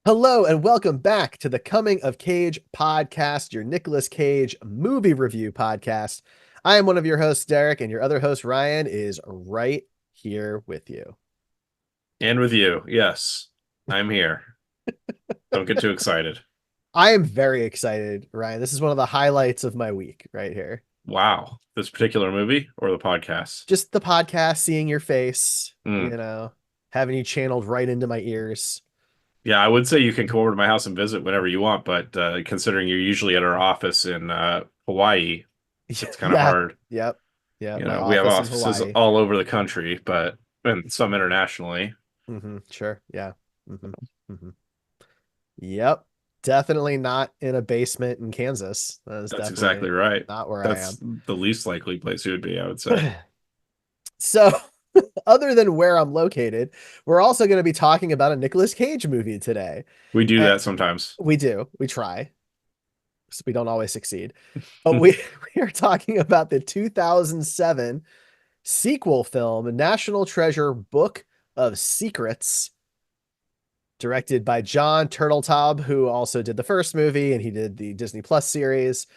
Hello and welcome back to the Coming of Cage podcast, your Nicolas Cage movie review podcast. I am one of your hosts, Derek, and your other host, Ryan, is right here with you. And with you, yes, I'm here. Don't get too excited. I am very excited, Ryan. This is one of the highlights of my week right here. Wow, this particular movie or the podcast? Just the podcast, seeing your face, Mm. having you channeled right into my ears. Yeah, I would say you can come over to my house and visit whenever you want, but considering you're usually at our office in Hawaii, it's kind of Yeah, hard. yep, yeah, You my know, we have office in offices Hawaii. all over the country, but and some internationally. Sure, yeah. hmm hmm Yep. Definitely not in a basement in Kansas. That is That's exactly definitely right. not where I That's am. the least likely place you would be, I would say. So, other than where I'm located, we're also going to be talking about a Nicolas Cage movie today. We do Uh, that sometimes. we do. We try. We don't always succeed. But we we are talking about the 2007 sequel film, National Treasure Book of Secrets, directed by John Turteltaub, who also did the first movie and he did the Disney Plus series.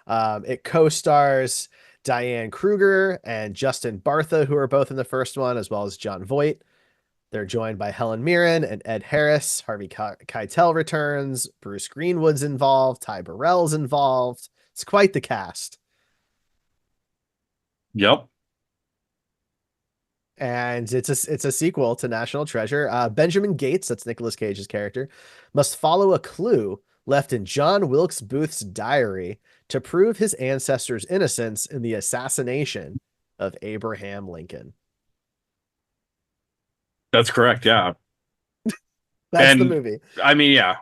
It co-stars Diane Kruger and Justin Bartha, who are both in the first one, as well as Jon Voight. They're joined by Helen Mirren and Ed Harris. Harvey Keitel returns. Bruce Greenwood's involved. Ty Burrell's involved. It's quite the cast. Yep. And it's a sequel to National Treasure. Benjamin Gates, that's Nicolas Cage's character, must follow a clue left in John Wilkes Booth's diary to prove his ancestors' innocence in the assassination of Abraham Lincoln. That's correct. Yeah. That's the And movie. I mean, yeah,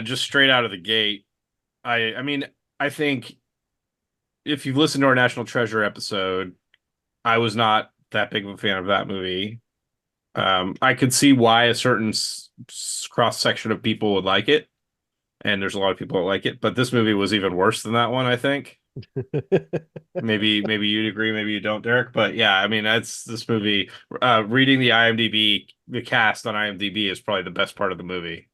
just straight out of the gate. I mean, I think if you've listened to our National Treasure episode, I was not that big of a fan of that movie. I could see why a certain cross section of people would like it, and there's a lot of people that like it, but this movie was even worse than that one, I think. Maybe you'd agree, maybe you don't, Derek. But yeah, I mean, that's this movie. Reading the IMDb, the cast on IMDb is probably the best part of the movie.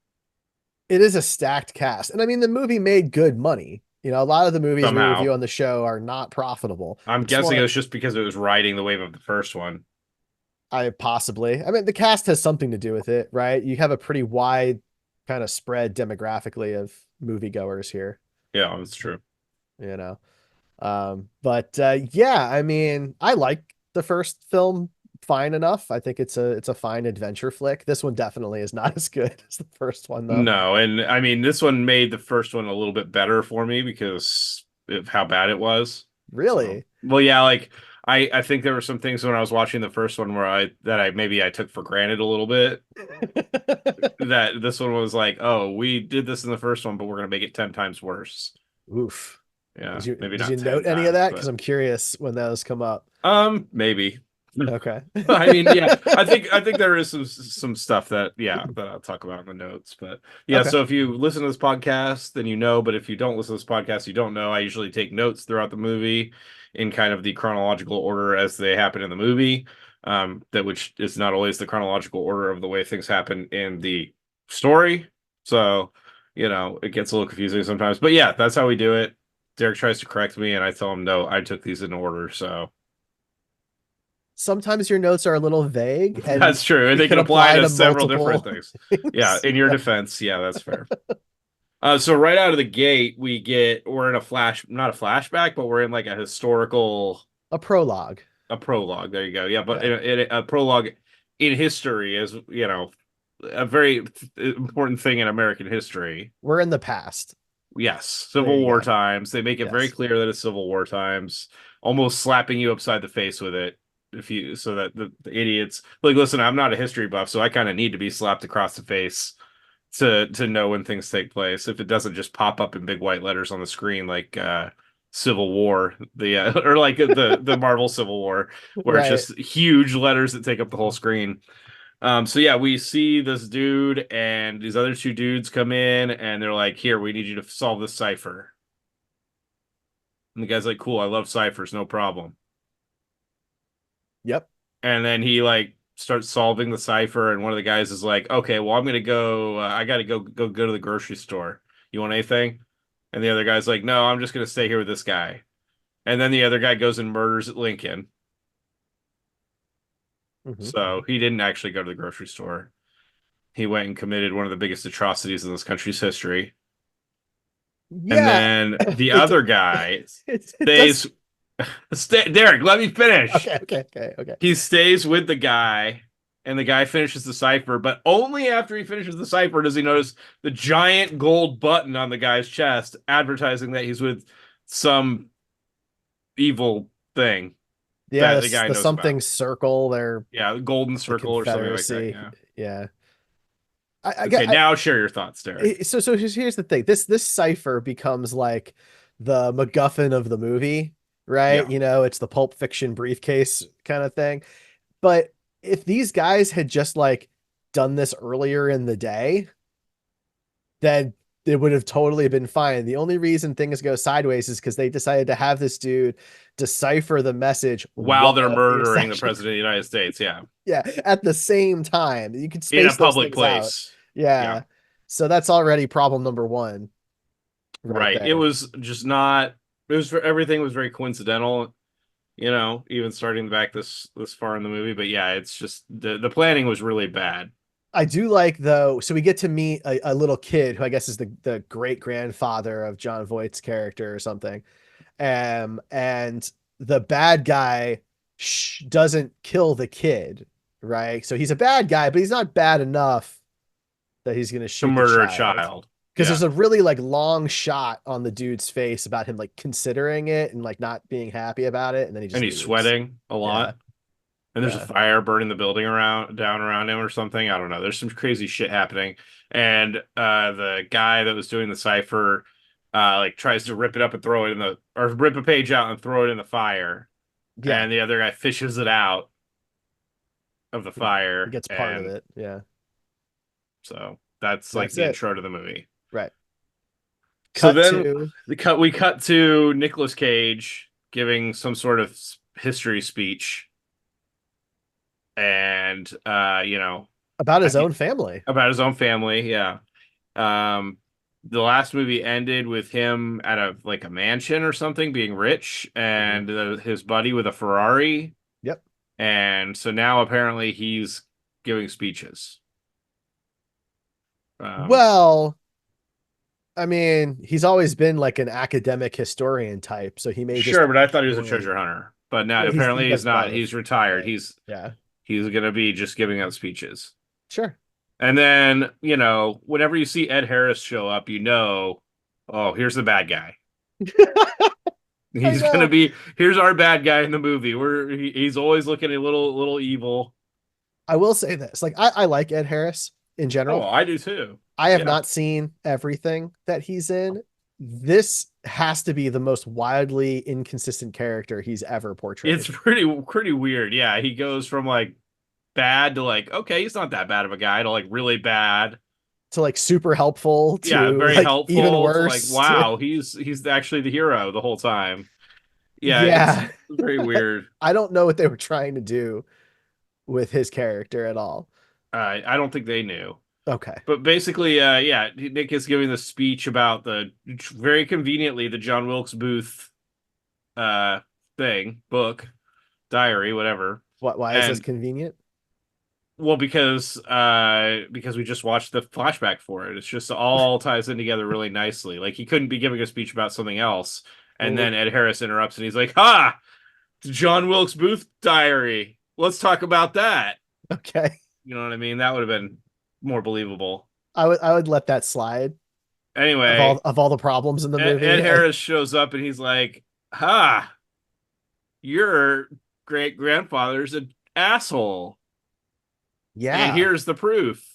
It is a stacked cast. And I mean, the movie made good money. A lot of the movies we Somehow, review on the show are not profitable. I'm This guessing it one, was just because it was riding the wave of the first one. I mean, the cast has something to do with it, right? You have a pretty wide kind of spread demographically of moviegoers here, Yeah, that's true. you know. But yeah, I mean, I like the first film fine enough. I think it's a fine adventure flick. This one definitely is not as good as the first one though. No, and I mean, this one made the first one a little bit better for me because of how bad it was. So, Really? well, yeah, like I think there were some things when I was watching the first one where I maybe I took for granted a little bit that this one was like, oh, we did this in the first one, but we're gonna make it 10 times worse. Oof. Yeah, Did you maybe did you not 10 note any of times, that? Because but I'm curious when those come up. maybe. Okay. I mean, yeah, I think there is some stuff that that I'll talk about in the notes. But yeah, Okay. so if you listen to this podcast, then you know. But if you don't listen to this podcast, you don't know. I usually take notes throughout the movie in kind of the chronological order as they happen in the movie. That which is not always the chronological order of the way things happen in the story. So, it gets a little confusing sometimes. But yeah, that's how we do it. Derek tries to correct me, and I tell him no, I took these in order. So Sometimes your notes are a little vague and that's true. And it they could can apply apply to to several different multiple things. Yeah, things. in your Yeah. defense, yeah, that's fair. So right out of the gate, we're in not a flashback, but we're in like a historical A prologue. a prologue. There you go. Yeah, but Yeah. in a prologue in history is, a very important thing in American history. We're in the past. Yes, There Civil you War go. times. They make it very Yes. clear that it's Civil War times, almost slapping you upside the face with it. If you so that the idiots like listen, I'm not a history buff, so I kind of need to be slapped across the face to know when things take place. If it doesn't just pop up in big white letters on the screen like Civil War, the or like the Marvel Civil War, where it's Right. just huge letters that take up the whole screen. So yeah, we see this dude and these other two dudes come in and they're like, "Here, we need you to solve this cipher." And the guy's like, "Cool, I love ciphers, no problem." Yep. And then he like starts solving the cipher, and one of the guys is like, "Okay, well, I'm gonna go. I gotta go to the grocery store. You want anything?" And the other guy's like, "No, I'm just gonna stay here with this guy." And then the other guy goes and murders Lincoln. Hmm. So he didn't actually go to the grocery store. He went and committed one of the biggest atrocities in this country's history. And Yeah, then the it other guy it does. stays. Derek, let me finish. Okay. He stays with the guy, and the guy finishes the cipher, but only after he finishes the cipher does he notice the giant gold button on the guy's chest advertising that he's with some evil thing Yeah, that the guy the knows something about. circle, they're Yeah, Golden the Circle or something like that. Confederacy. Yeah. Yeah. I Okay, get now share your thoughts, Derek. so here's the thing. This cipher becomes like the MacGuffin of the movie, right? Yeah. You know, it's the Pulp Fiction briefcase kind of thing. But if these guys had just like done this earlier in the day, then it would have totally been fine. The only reason things go sideways is because they decided to have this dude decipher the message While they're while the murdering the assassin, president of the United States. Yeah. yeah, at the same time. You could In a space those public things out. place. Yeah. Yeah. So that's already problem number one right Right. It there. was just not, it was for everything was very coincidental, even starting back this far in the movie. But yeah, it's just the planning was really bad. I do like though, so we get to meet a little kid who I guess is the great grandfather of Jon Voight's character or something. And the bad guy doesn't kill the kid, right? So he's a bad guy, but he's not bad enough that he's gonna To shoot the murder a child. child. Because Yeah. there's a really like long shot on the dude's face about him like considering it and like not being happy about it, and then he And just he's leaves. sweating a Yeah, lot. And there's a yeah, fire burning the building down around him or something. I don't know. There's some crazy shit happening. And the guy that was doing the cipher like tries to rip it up and throw it in the or rip a page out and throw it in the fire. yeah. And the other guy fishes it out of the He fire. gets part of And it. Yeah, so that's like that's the it. intro to the movie. Right. So Cut then to we cut to Nicolas Cage giving some sort of history speech and about I his think own family. about his own family, yeah. Um, the last movie ended with him at a mansion or something, being rich, Mhm. and his buddy with a Ferrari, Yep. and so now apparently he's giving speeches. Um, Well, I mean, he's always been like an academic historian type, so he may just sure, but I thought he was a enjoy. treasure hunter, but now Well, he apparently does he's not. both. He's retired. Right. Yeah. He's gonna be just giving out speeches. Sure. And then, whenever you see Ed Harris show up, oh, here's the bad guy. I He's gonna know. be here's our bad guy in the movie. He's always looking a little evil. I will say this. Like I like Ed Harris in Oh, general. I do too. I have Yeah. not seen everything that he's in. This has to be the most wildly inconsistent character he's ever It's portrayed. pretty weird. Yeah, he goes from like bad to like, okay, he's not that bad of a guy to like really bad. To like super helpful Yeah, to very like even helpful to like, worse to wow, he's actually the hero the whole time. Yeah, it's yeah. very weird. I don't know what they were trying to do with his character at all. I don't think they knew. Okay. But basically, yeah, Nick is giving the speech about the very conveniently the John Wilkes Booth uh book, diary, whatever. Why is this And convenient? well, because we just watched the flashback for it. It's just all ties in together really nicely. Like he couldn't be giving a speech about something else, and Well, then Ed Harris interrupts and he's like, "Ha! The John Wilkes Booth diary. Let's talk about that." okay. You know what I mean? That would have been more believable. I would let that slide Anyway, of all the problems in the Ed movie. Harris shows up and he's like, "Ha! Your great grandfather's an asshole, and Yeah. here's the proof."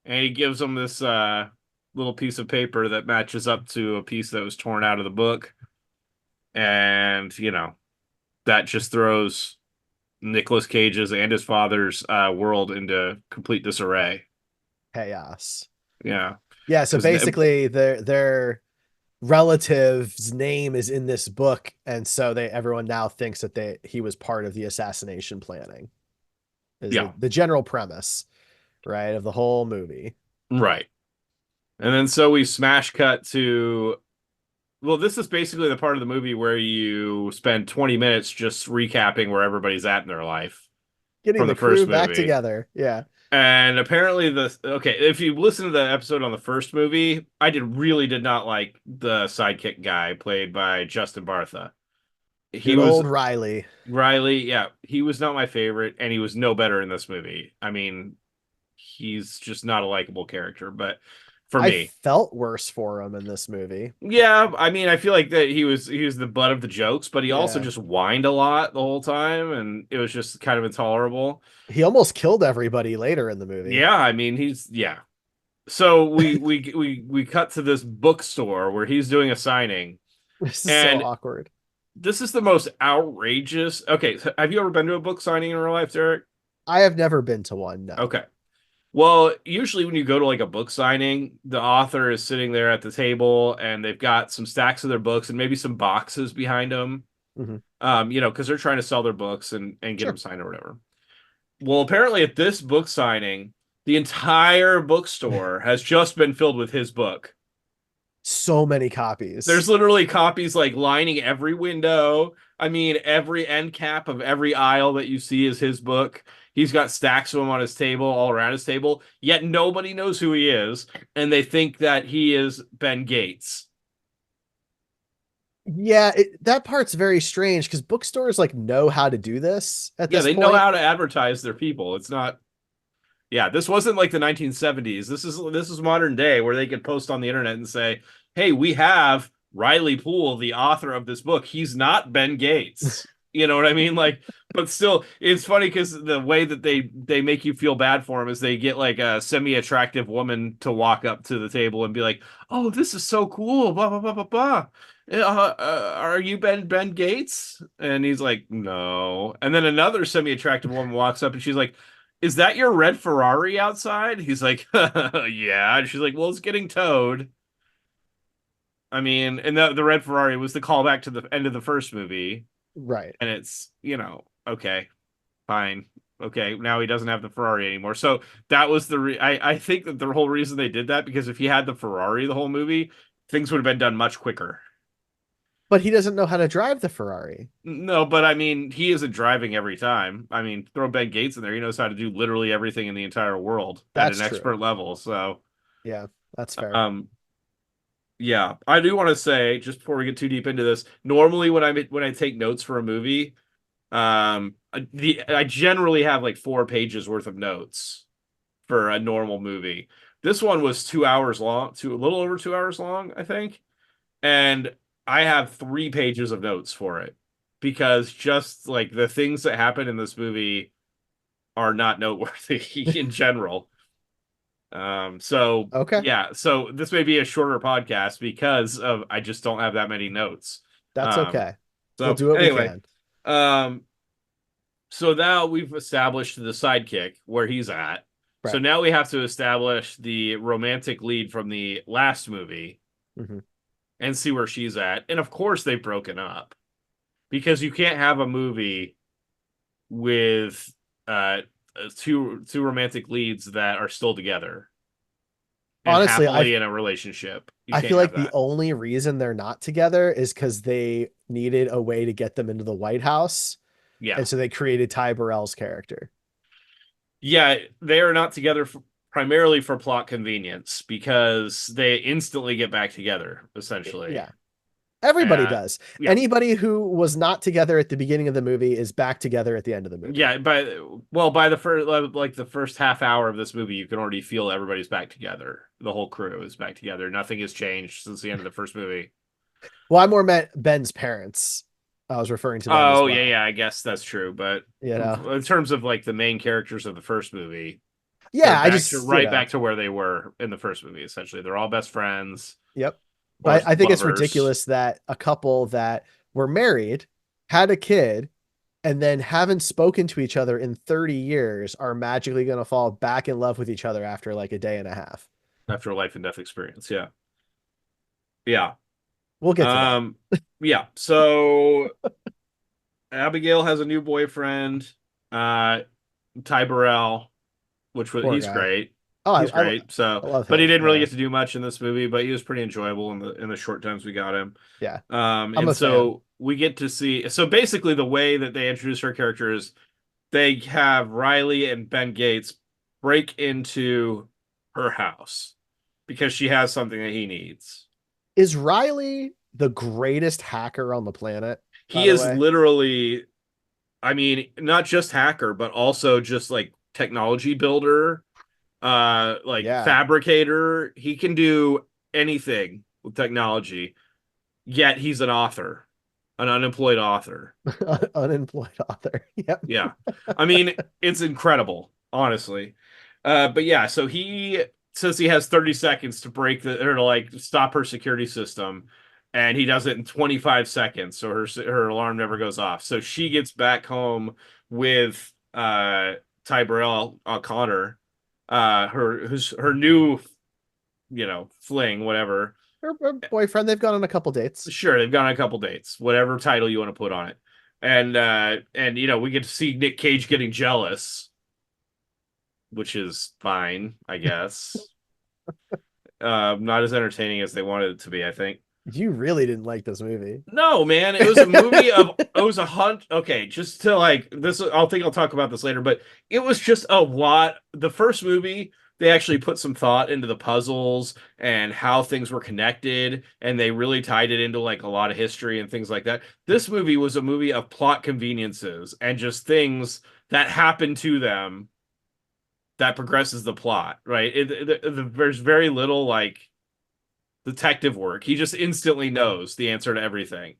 And he gives him this little piece of paper that matches up to a piece that was torn out of the book, and that just throws Nicolas Cage's and his father's world into complete disarray. Chaos. Yeah, Yeah, so because basically their relative's name is in this book, and so they everyone now thinks that he was part of the assassination planning. is Yeah, the general premise, right, of the whole movie. right. And then so we smash cut to, well, this is basically the part of the movie where you spend 20 minutes just recapping where everybody's at in their life Getting from the the crew first back movie. together. Yeah. And apparently okay, if you listen to the episode on the first movie, I really did not like the sidekick guy played by Justin Bartha. He Good was old Riley. Riley, yeah, he was not my favorite, and he was no better in this movie. I mean, he's just not a likable character, but for I me. felt worse for him in this movie. Yeah, I mean, I feel like that he was the butt of the jokes, but he also Yeah. just whined a lot the whole time, and it was just kind of intolerable. He almost killed everybody later in the movie. Yeah, I mean, yeah. So we cut to this bookstore where he's doing a signing, This is so and awkward. this is the most outrageous. Okay, so have you ever been to a book signing in real life, Derek? I have never been to one, no. Okay. Well, usually when you go to like a book signing, the author is sitting there at the table and they've got some stacks of their books and maybe some boxes behind them. Hmm. Because they're trying to sell their books and get them Sure. signed or whatever. Well, apparently at this book signing, the entire bookstore has just been filled with his book. So many copies. There's literally copies like lining every window. I mean, every end cap of every aisle that you see is his book. He's got stacks of them on his table, all around his table, yet nobody knows who he is, and they think that he is Ben Gates. Yeah, that part's very strange because bookstores like know how to do this at Yeah, this they know point. how to advertise their people. It's not, yeah, this wasn't like the 1970s. This is modern day where they could post on the internet and say, "Hey, we have Riley Poole, the author of this book. He's not Ben Gates." You know what I mean? Like, but still, it's funny because the way that they make you feel bad for him is they get like a semi-attractive woman to walk up to the table and be like, "Oh, this is so cool." Blah blah blah blah blah. Are you Ben Gates? And he's like, "No." And then another semi-attractive woman walks up and she's like, "Is that your red Ferrari outside?" He's like, "Yeah." And she's like, "Well, it's getting towed." I mean, and the red Ferrari was the callback to the end of the first movie, Right. and it's, okay, fine. Okay, now he doesn't have the Ferrari anymore. So that was I think that the whole reason they did that, because if he had the Ferrari the whole movie, things would have been done much quicker. But he doesn't know how to drive the Ferrari. No, but I mean, he isn't driving every time. I mean, throw Ben Gates in there. He knows how to do literally everything in the entire world at That's an true. expert level. So, Yeah, that's fair. um, yeah, I do want to say, just before we get too deep into this, normally when I take notes for a movie, I generally have like 4 pages worth of notes for a normal movie. This one was 2 hours long, a little over 2 hours long, I think, and I have 3 pages of notes for it because just like the things that happen in this movie are not noteworthy in general. So Okay, yeah, so this may be a shorter podcast because of I just don't have that many notes. that's Um, okay. We'll so do what we anyway, can. um, so now we've established the sidekick where he's at. So Right. now we have to establish the romantic lead from the last movie Hmm. and see where she's at. And of course they've broken up because you can't have a movie with uh two romantic leads that are still together and Honestly, I happily in a relationship. You I can't feel have like the that. only reason they're not together is because they needed a way to get them into the White House, Yeah. and so they created Ty Burrell's character. Yeah, they are not together primarily for plot convenience because they instantly get back together, essentially. Yeah, everybody Uh, does. yeah. Anybody who was not together at the beginning of the movie is back together at the end of the movie. Yeah, by the first like the first half hour of this movie, you can already feel everybody's back together. The whole crew is back together. Nothing has changed since the end of the first movie. Well, I more meant Ben's parents. I was referring to them as Oh yeah, well. yeah, I guess that's true. But You know, in terms of like the main characters of the first movie, they're yeah, I just, right back to where they were in the first movie. Essentially, they're all best friends yep. or But I think it's lovers ridiculous that a couple that were married, had a kid, and then haven't spoken to each other in 30 years are magically going to fall back in love with each other after like a day and a half. after a life and death experience. Yeah, yeah, We'll get to that. um, yeah. So Abigail has a new boyfriend. Uh, Ty Burrell, which was Poor he's guy. great. Oh, He's great. I So, love but he him. didn't really Yeah. get to do much in this movie, but he was pretty enjoyable in the short times we got him. Yeah. I'm And a fan. so we get to see. So basically, the way that they introduce her character is they have Riley and Ben Gates break into her house because she has something that he needs. Is Riley the greatest hacker on the planet, by He the is way? literally, I mean, not just hacker, but also just like technology builder, like Yeah. fabricator. He can do anything with technology, yet he's an author, an unemployed author. Unemployed author. Yep. Yeah. I mean, it's incredible, honestly. But yeah, so he says he has 30 seconds to break the or to like stop her security system, and he does it in 25 seconds, so her alarm never goes off. So she gets back home with Ty Burrell Connor, her new, fling, whatever. Her boyfriend, they've gone on a couple dates. Sure, they've gone on a couple dates, whatever title you want to put on it. And we get to see Nic Cage getting jealous, which is fine, I guess. Not as entertaining as they wanted it to be, I think. You really didn't like this movie. No, man, it was a movie of it was a hunt. Okay, just to like this, I'll talk about this later, but it was just a lot. The first movie, they actually put some thought into the puzzles and how things were connected, and they really tied it into like a lot of history and things like that. This movie was a movie of plot conveniences and just things that happen to them that progresses the plot, right? There's very little like detective work. He just instantly knows the answer to everything.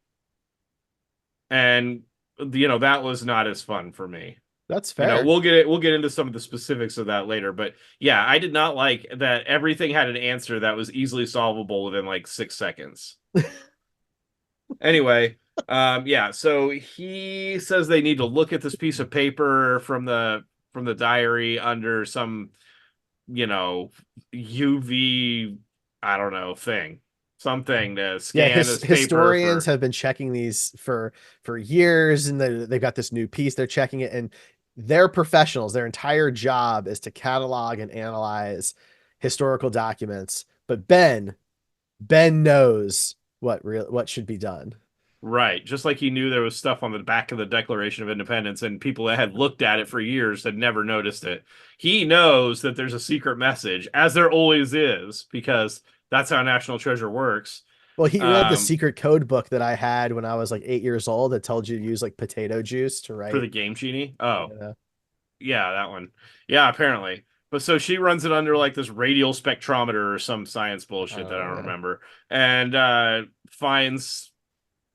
And that was not as fun for me. That's fair. We'll get into some of the specifics of that later, but yeah, I did not like that everything had an answer that was easily solvable within like 6 seconds. Anyway, yeah, so he says they need to look at this piece of paper from the diary under some, you know, UV, I don't know, thing. Something to Yeah, scan this paper historians for. have been checking these for years, and they've got this new piece. They're checking it, and they're professionals. Their entire job is to catalog and analyze historical documents. But Ben knows what should be done. Right. Just like he knew there was stuff on the back of the Declaration of Independence and people that had looked at it for years had never noticed it. He knows that there's a secret message, as there always is, because that's how National Treasure works. Well, he read the Um, secret code book that I had when I was like 8 years old that told you to use like potato juice to for the write. Game Genie. Oh, Yeah, yeah, that one. Yeah, apparently. But so she runs it under like this radial spectrometer or some science bullshit that I don't yeah. remember, and finds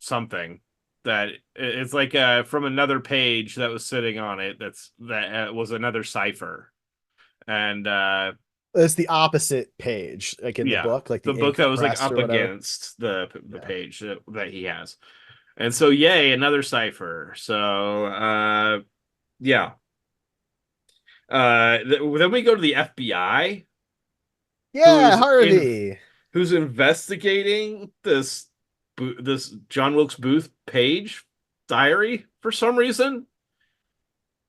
something that it's like from another page that was sitting on it that was another cipher. And It's the opposite page, like in the yeah, book, like the the book ink that was like pressed up or whatever. against the Yeah. page that he has. And so yay, another cipher. So yeah. Then we go to the FBI Yeah, who's in Harvey. who's investigating this John Wilkes Booth page diary for some reason.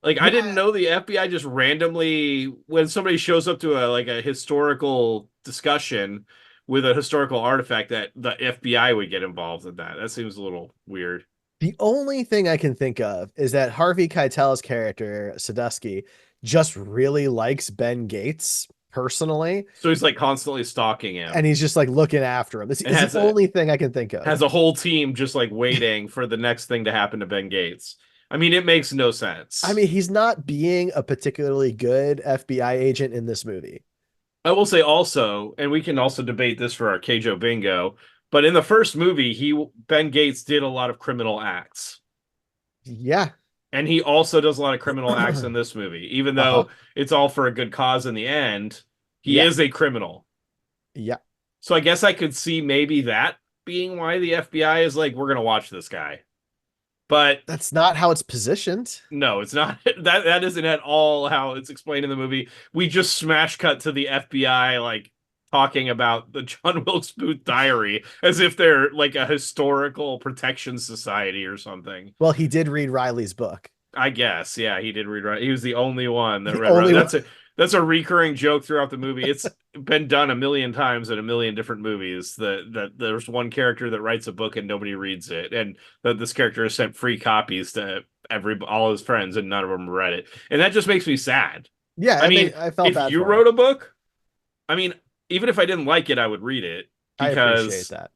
Like I didn't Yeah, know the FBI just randomly when somebody shows up to a historical discussion with a historical artifact that the FBI would get involved in that. That seems a little weird. the only thing I can think of is that Harvey Keitel's character, Sadusky, just really likes Ben Gates personally, So he's like constantly stalking him and he's just like looking after him. This and is the only thing I can think of. has a whole team just like waiting for the next thing to happen to Ben Gates. I mean, it makes no I sense. mean, he's not being a particularly good FBI agent in this movie. I will say also, and we can also debate this for our Keijo bingo, but in the first movie, Ben Gates did a lot of criminal acts. Yeah. And he also does a lot of criminal acts in this movie, even Uh-huh. though it's all for a good cause in the end. He Yeah. is a criminal. Yeah. So I guess I could see maybe that being why the FBI is like, we're going to watch this guy. But That's not how it's positioned. no, it's not. That isn't at all how it's explained in the movie. We just smash cut to the FBI like talking about the John Wilkes Booth diary as if they're like a historical protection society or something. Well, he did read Riley's book. I guess, yeah, he did read Riley. He was the only one that The read Riley. only one. That's a recurring joke throughout the movie. It's been done a million times in a million different movies. That there's one character that writes a book and nobody reads it, and that this character has sent free copies to all his friends, and none of them read it, and that just makes me sad. Yeah, I mean, I felt if bad you for him. wrote a book, I mean, even if I didn't like it, I would read it I appreciate because, that.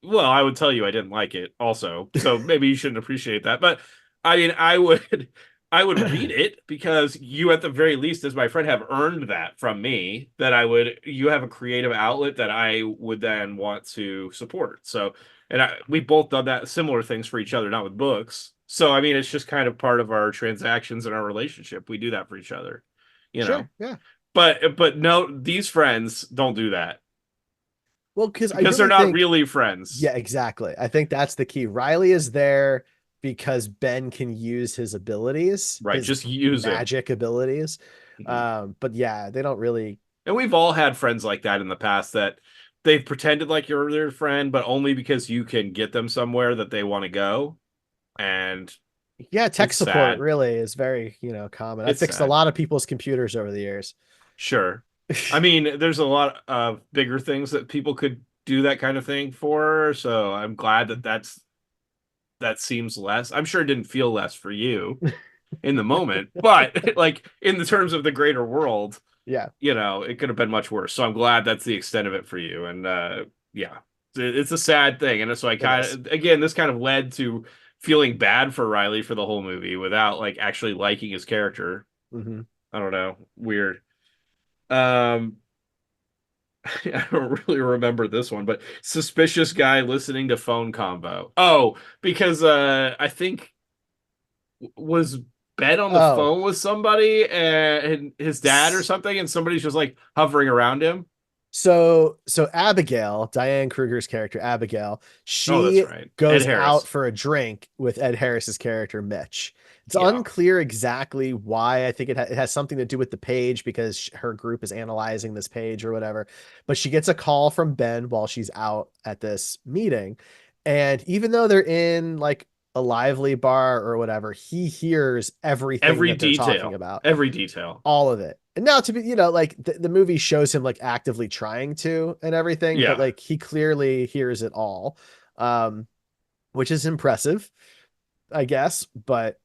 well, I would tell you I didn't like it also. So maybe you shouldn't appreciate that. But I mean, I would read it because you at the very least as my friend have earned that from me that you have a creative outlet that I would then want to support. So, and we both done that similar things for each other, not with books. So, I mean, it's just kind of part of our transactions and our relationship. We do that for each other, you Sure, know. yeah. But no, these friends don't do that Well, because I because they're really not think, really friends. yeah, exactly. I think that's the key. Riley is there because Ben can use his abilities, Right. his Just use him. magic abilities. Mhm. But yeah, they don't really. And we've all had friends like that in the past that they've pretended like you're their friend, but only because you can get them somewhere that they want to go. And Yeah, tech it's support sad. really is very, common. I've It's fixed a sad. lot of people's computers over the years. Sure. I mean, there's a lot of bigger things that people could do that kind of thing for. So I'm glad that seems less. I'm sure it didn't feel less for you in the moment, but like in the terms of the greater world, Yeah, it could have been much worse. So I'm glad that's the extent of it for you. And yeah, it's a sad thing. And so I it kind is. of, again, this kind of led to feeling bad for Riley for the whole movie without like actually liking his character. Hmm. I don't know. Weird. Um, I don't really remember this one, but suspicious guy listening to phone combo. Oh, because I think was Ben on the Oh, phone with somebody and his dad or something, and somebody's just like hovering around him. so Abigail, Diane Kruger's character, Abigail, Oh, that's she right. Ed goes out Harris. for a drink with Ed Harris's character, Mitch. It's Yeah. unclear exactly why. I think it has something to do with the page because her group is analyzing this page or whatever. But she gets a call from Ben while she's out at this meeting. And even though they're in like a lively bar or whatever, he hears everything Every that they're talking detail. about, Every detail. all of it. And now to be, like the movie shows him like actively trying to and everything, but Yeah. like he clearly hears it all, um, which is impressive, I guess. But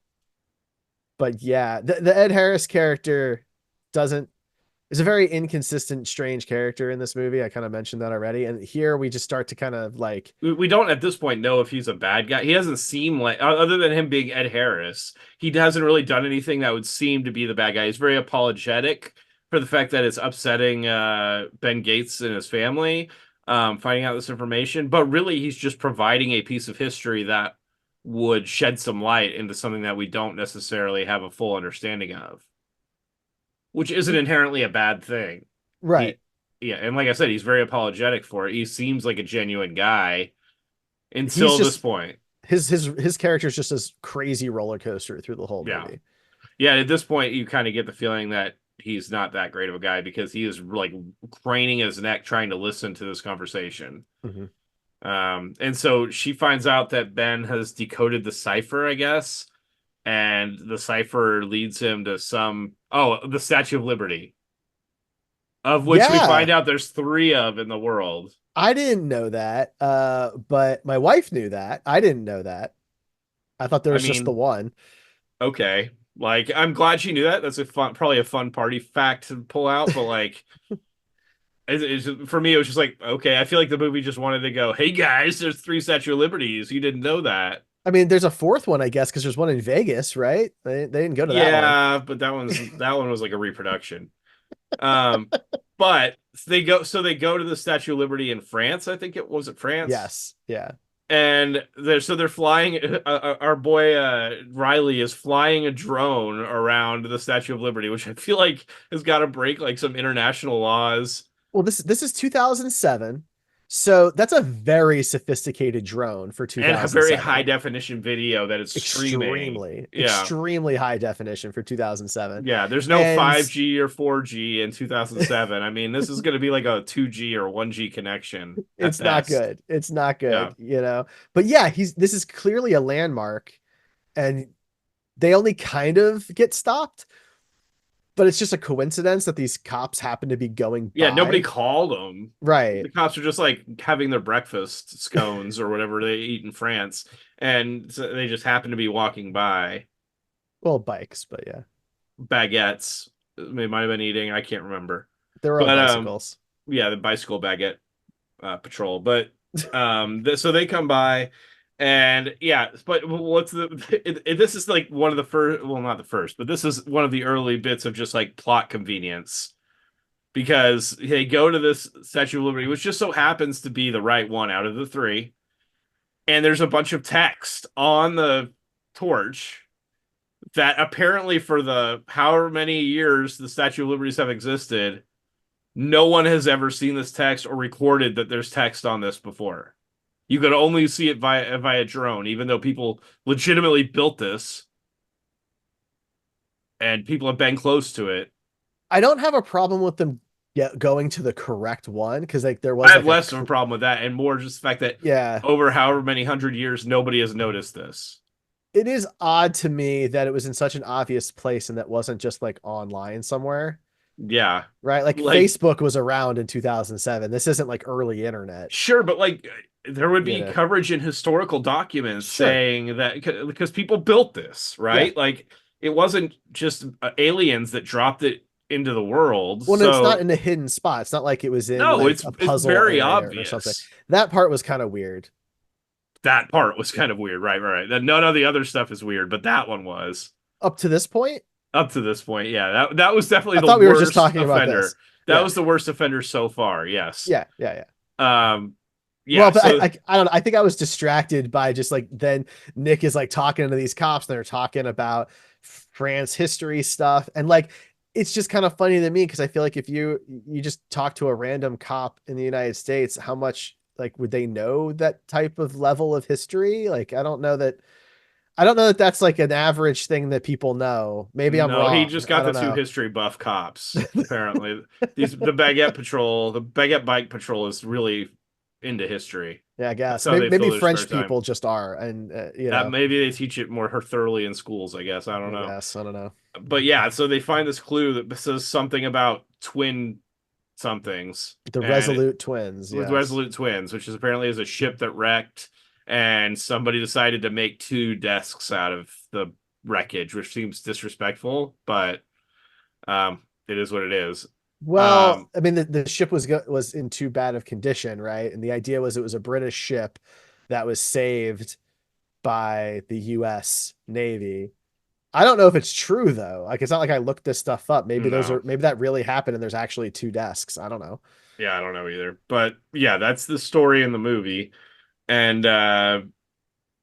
yeah, the Ed Harris character doesn't is a very inconsistent, strange character in this movie. I kind of mentioned that already. And here we just start to kind of like, We don't at this point know if he's a bad guy. He doesn't seem like, other than him being Ed Harris, he hasn't really done anything that would seem to be the bad guy. He's very apologetic for the fact that it's upsetting Ben Gates and his family, finding out this information. But really, he's just providing a piece of history that would shed some light into something that we don't necessarily have a full understanding of, which isn't inherently a bad thing. right. He, yeah, and like I said, he's very apologetic for it. He seems like a genuine guy He's until this just point. his character is just this crazy roller coaster through the whole Yeah. movie. Yeah, at this point you kind of get the feeling that he's not that great of a guy because he is like craning his neck trying to listen to this conversation. Mm-hmm. And so she finds out that Ben has decoded the cipher, I guess, and the cipher leads him to the Statue of Liberty, of which we find Yeah, out there's three of in the world. I didn't know that. But my wife knew that. I didn't know that. I thought there I was just the mean, one. okay. Like, I'm glad she knew that. That's probably a fun party fact to pull out, but like, for me, it was just like, okay, I feel like the movie just wanted to go, hey guys, there's three Statue of Liberties. You didn't know that. I mean, there's a fourth one, I guess, because there's one in Vegas, right? They didn't go to that one. Yeah, but that one was like a reproduction. Um, but they go to the Statue of Liberty in France. I think it France, Yes. Yeah. and they're flying. Our boy Riley is flying a drone around the Statue of Liberty, which I feel like has got to break like some international laws. Well, this is 2007. So that's a very sophisticated drone for And a very high 2007. definition video that it's streaming. Yeah. Extremely high definition for 2007. Yeah, there's no And 5G or 4G in 2007. I mean, this is going to be like a 2G or 1G connection at it's not best. good. It's not Yeah. good. But yeah, this is clearly a landmark. And they only kind of get stopped, but it's just a coincidence that these cops happen to be going Yeah, nobody by. called them. Right. The cops are just like having their breakfast scones or whatever they eat in France, and so they just happen to be walking by. Well, bikes, but yeah. Baguettes they might have been eating. I can't remember, They're on but bicycles. yeah, the bicycle baguette patrol. But so they come by, and yeah, but what's this is like one of the first, well, not the first, but this is one of the early bits of just like plot convenience because they go to this Statue of Liberty, which just so happens to be the right one out of the three, and there's a bunch of text on the torch that apparently for the however many years the Statue of Liberties have existed, no one has ever seen this text or recorded that there's text on this before. You could only see it via drone, even though people legitimately built this and people have been close to it. I don't have a problem with them going to the correct one because like there I was have like a less of a problem with that and more just the fact that yeah. over however many hundred years, nobody has noticed this. It is odd to me that it was in such an obvious place and that wasn't just like online somewhere, Yeah. right? Like Like, Facebook was around in 2007. This isn't like early internet, sure, but like there would you be know. coverage in historical documents Sure. saying that because people built this, Yeah. right? Like it wasn't just aliens that dropped it into the world. Well, it's not So in a hidden spot. It's not like it was in no, like it's a it's puzzle very area or something. obvious. That part was kind of weird. That part was kind of weird, right? Right. That none of the other stuff is weird, but that one was Up to this point, up to this point. Yeah, that was definitely I the thought we were just worst talking about offender. this. That Yeah. was the worst offender so far. Yes. Yeah. Yeah. Yeah. Um. Well, Yeah. but So I don't know. I think I was distracted by just like then Nick is like talking to these cops and they're talking about France history stuff. And like it's just kind of funny to me because I feel like if you just talk to a random cop in the United States, how much like would they know that type of level of history? Like I don't know that that's like an average thing that people know. Maybe I'm no, he just wrong. I got the don't two know. history buff cops. Apparently, the Baguette Patrol, the Baguette Bike Patrol, is really into history. Yeah, I That's guess how they maybe fill their spare French time. people just are, and you know, Maybe they teach it more thoroughly in schools. I guess I don't I know. guess I don't know. But yeah, so they find this clue that says something about twin somethings, The and Resolute Twins, with yes. Resolute Twins, which is apparently is a ship that wrecked, and somebody decided to make two desks out of the wreckage, which seems disrespectful, but it is what it is. Well, Um, I mean, the ship was in too bad of condition, right? And the idea was it was a British ship that was saved by the U.S. Navy. I don't know if it's true though. Like, it's not like I looked this stuff up. no, Maybe that really happened, and there's actually two desks. I don't know. yeah, I don't know either, but yeah, that's the story in the movie, and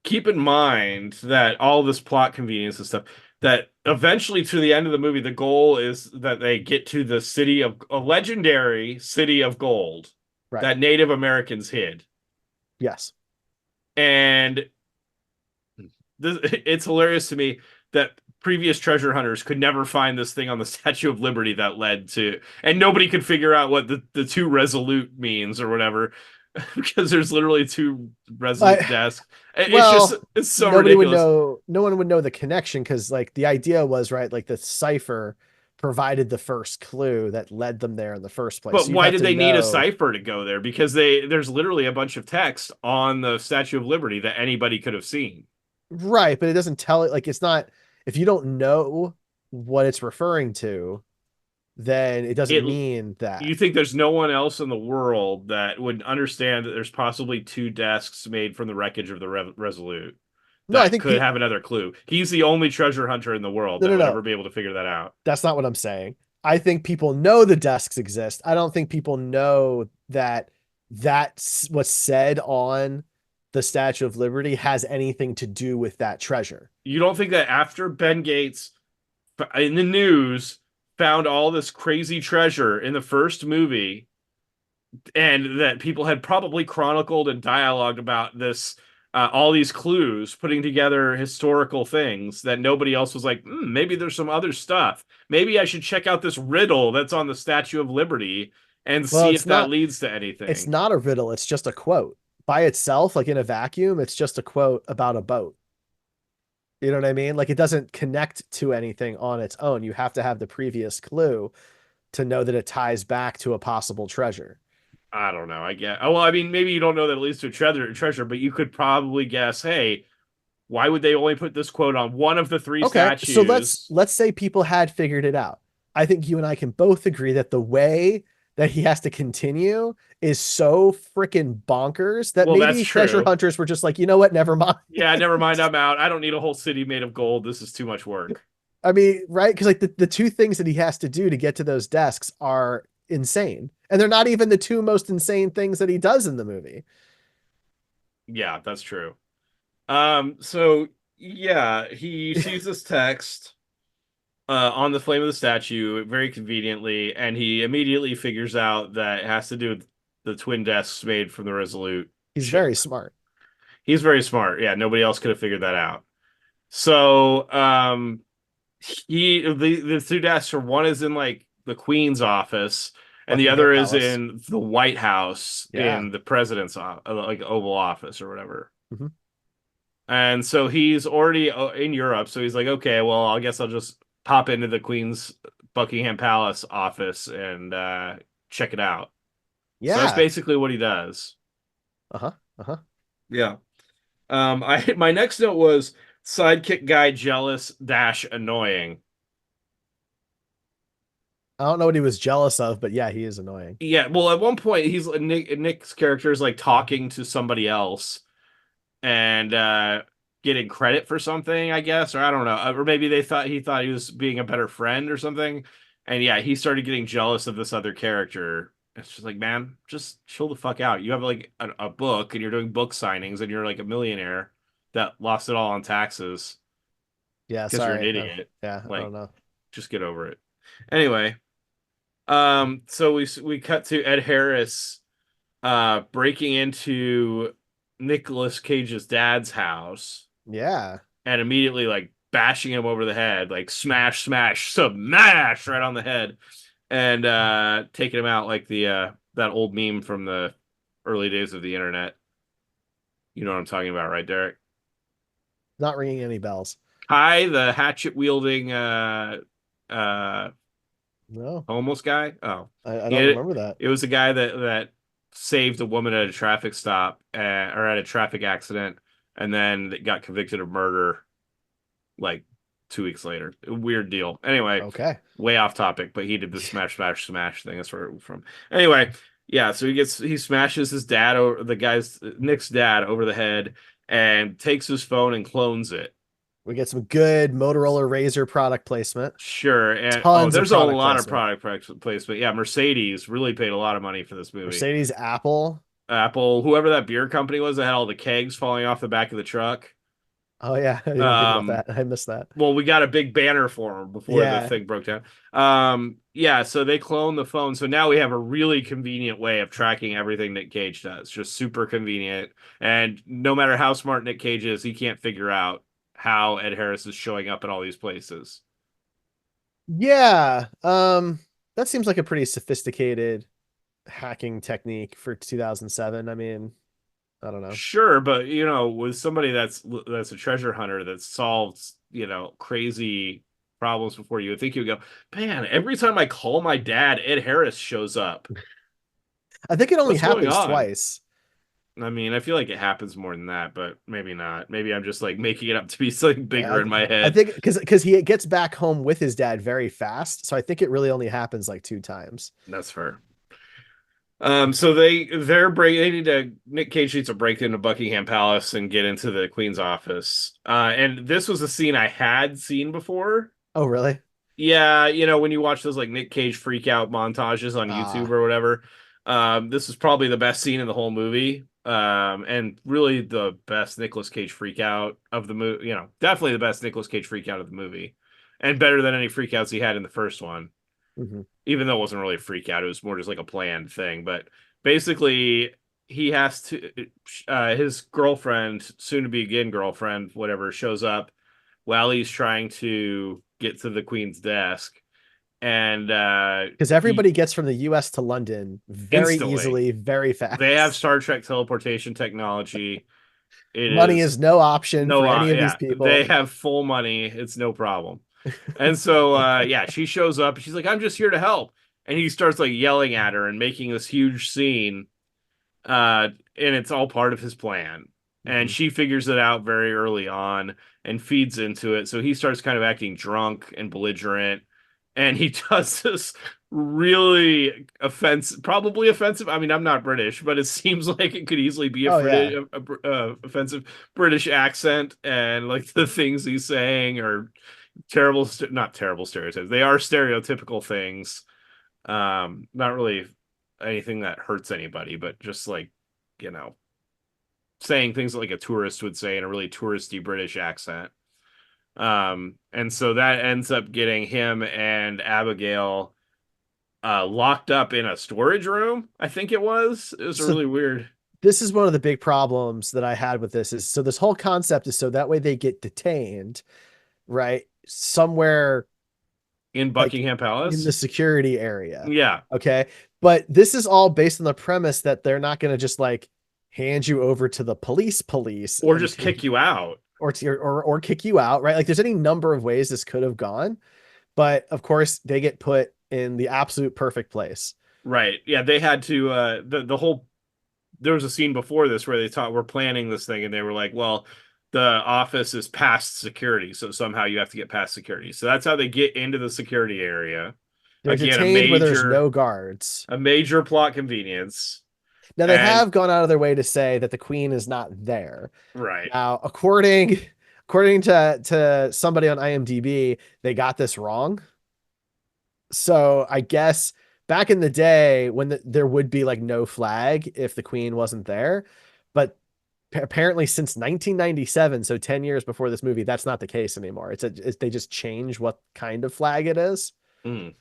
keep in mind that all this plot convenience and stuff that eventually to the end of the movie the goal is that they get to the city of a legendary city of gold Right? that Native Americans hid, Yes. and it's hilarious to me that previous treasure hunters could never find this thing on the Statue of Liberty that led to, and nobody could figure out what the two resolute means or whatever, because there's literally two resolute I desks. It's just Well, it's so nobody would ridiculous. know. No one would know the connection because, like, the idea was right. Like, the cipher provided the first clue that led them there in the first place. But So you'd why have did to they need a know, cipher to go there? Because there's literally a bunch of text on the Statue of Liberty that anybody could have seen. right? But it doesn't tell it. Like, it's not. If you don't know what it's referring to, then it doesn't It mean You that. think there's no one else in the world that would understand that there's possibly two desks made from the wreckage of the Resolute No, I that think could people. have another clue. He's the only treasure hunter in the world No, that no, would no. ever be able to figure that out. That's not what I'm saying. I think people know the desks exist. I don't think people know that that's what's said on the Statue of Liberty has anything to do with that treasure. You don't think that after Ben Gates in the news found all this crazy treasure in the first movie and that people had probably chronicled and dialogued about this, all these clues, putting together historical things that nobody else was like, maybe there's some other stuff. Maybe I should check out this riddle that's on the Statue of Liberty and Well, see if that leads to it's anything. not a riddle, it's just a quote. By itself, like in a vacuum, it's just a quote about a boat. You know what I mean? Like it doesn't connect to anything on its own. You have to have the previous clue to know that it ties back to a possible treasure. I don't know. I get. Oh, well, I mean, maybe you don't know that it leads to a treasure, but you could probably guess. Hey, why would they only put this quote on one of the three Okay, so let's statues? let's say people had figured it out. I think you and I can both agree that the way that he has to continue is so freaking bonkers that Well, that's maybe treasure true. hunters were just like, you know what, never mind. Yeah, never mind. I'm out. I don't need a whole city made of gold. This is too much work. I mean, right? Because like the two things that he has to do to get to those desks are insane. And they're not even the two most insane things that he does in the movie. Yeah, that's true. So yeah, he sees this text on the flame of the statue very conveniently, and he immediately figures out that it has to do with the twin desks made from the Resolute He's very ship. smart. He's very smart. Yeah, nobody else could have figured that out. So the two desks are, one is in like the Queen's office, and the Buckingham other is Palace. in the White House Yeah. in the president's like Oval Office or whatever. Mhm. And so he's already in Europe. So he's like, okay, well, I guess I'll just pop into the Queen's Buckingham Palace office and check it out. So that's Yeah. basically what he does. Uh-huh. Uh-huh. Yeah. I my next note was sidekick guy jealous dash annoying. I don't know what he was jealous of, but yeah, he is annoying. Yeah, well, at one point he's Nick's character is like talking to somebody else and getting credit for something, I guess, or I don't know, or maybe he thought he was being a better friend or something, and yeah, he started getting jealous of this other character. It's just like, man, just chill the fuck out. You have like a book, and you're doing book signings, and you're like a millionaire that lost it all on taxes Yeah, because you're an sorry. idiot. Yeah, I don't Like, know. just get over it. Anyway, so we cut to Ed Harris breaking into Nicolas Cage's dad's house Yeah. and immediately like bashing him over the head, like smash, smash, smash right on the head, and taking him out like the that old meme from the early days of the internet. You know what I'm talking about, right, Derek? Not ringing any bells. Hi, the hatchet wielding uh No, homeless guy. Oh, I don't yeah, remember that. it was a guy that saved a woman at a traffic stop or at a traffic accident, and then got convicted of murder like 2 weeks later. A weird deal. Anyway, Okay. way off topic, but he did the smash, smash, smash thing. That's where it was from. Anyway, yeah. So he smashes his dad over the guy's Nick's dad over the head and takes his phone and clones it. We get some good Motorola Razor product placement. Sure. And oh, Tons of there's a product lot of placement. product placement. Yeah, Mercedes really paid a lot of money for this movie. Mercedes, Apple. Apple, whoever that beer company was that had all the kegs falling off the back of the truck. Oh yeah, I didn't even think about Um, that. I missed that. well, we got a big banner for him before the Yeah. thing broke down. Yeah, so they cloned the phone. So now we have a really convenient way of tracking everything Nick Cage does. Just super convenient. And no matter how smart Nick Cage is, he can't figure out how Ed Harris is showing up in all these places. Yeah. That seems like a pretty sophisticated hacking technique for 2007. I mean, I don't know. Sure, but with somebody that's a treasure hunter that solves, crazy problems before, you would think you would go, man, every time I call my dad, Ed Harris shows up. I think it only What's going happens on? twice. I mean, I feel like it happens more than that, but maybe not. Maybe I'm just like making it up to be something Yeah, bigger in my I head. think because he gets back home with his dad very fast, so I think it really only happens like two times. That's fair. So they need to Nick Cage needs to break into Buckingham Palace and get into the Queen's office. And this was a scene I had seen before. Oh, really? Yeah, when you watch those like Nick Cage freak out montages on YouTube Ah, or whatever, this is probably the best scene in the whole movie. And really the best Nicolas Cage freak out of the movie, definitely the best Nicolas Cage freak out of the movie. And better than any freakouts he had in the first one. mhm. Even though it wasn't really a freak out, it was more just like a planned thing. But basically, he has to, his girlfriend, soon to be again girlfriend, whatever, shows up while he's trying to get to the Queen's desk. And Because he everybody gets from the US to London very instantly, easily, very they have fast. Star Trek teleportation technology. It Money is is no option no, for any of these yeah, they people. have full money. It's no problem. And so, yeah, she shows up and she's like, I'm just here to help. And he starts like yelling at her and making this huge scene. And it's all part of his plan. And Mhm. she figures it out very early on and feeds into it. So he starts kind of acting drunk and belligerent. And he does this really offensive, probably offensive. I mean, I'm not British, but it seems like it could easily be a, Oh yeah. offensive British accent. And like the things he's saying are terrible, not terrible stereotypes. They are stereotypical things. Not really anything that hurts anybody, but just like, you know, saying things like a tourist would say in a really touristy British accent. And so that ends up getting him and Abigail locked up in a storage room. I think it was. It was a So really weird this is one of the big problems that I had with this is so this whole concept is so that way they get detained, right? Somewhere in like Buckingham in the Palace. security area. Yeah, Okay. But this is all based on the premise that they're not going to just like hand you over to the police or and just take kick you out. or kick you out, right? Like there's any number of ways this could have gone, but of course they get put in the absolute perfect place. Right. Yeah, they had to the whole there was a scene before this where they thought we're planning this thing and they were like, well, the office is past security, so somehow you have to get past security. So that's how they get into the security area. They're Again, detained where there's no guards. a major plot convenience. Now they And have gone out of their way to say that the queen is not there. right. Now, according to somebody on IMDb, they got this wrong. So I guess back in the day when there would be like no flag if the queen wasn't there, but apparently since 1997, so 10 years before this movie, that's not the case anymore. They just change what kind of flag it is. Mm,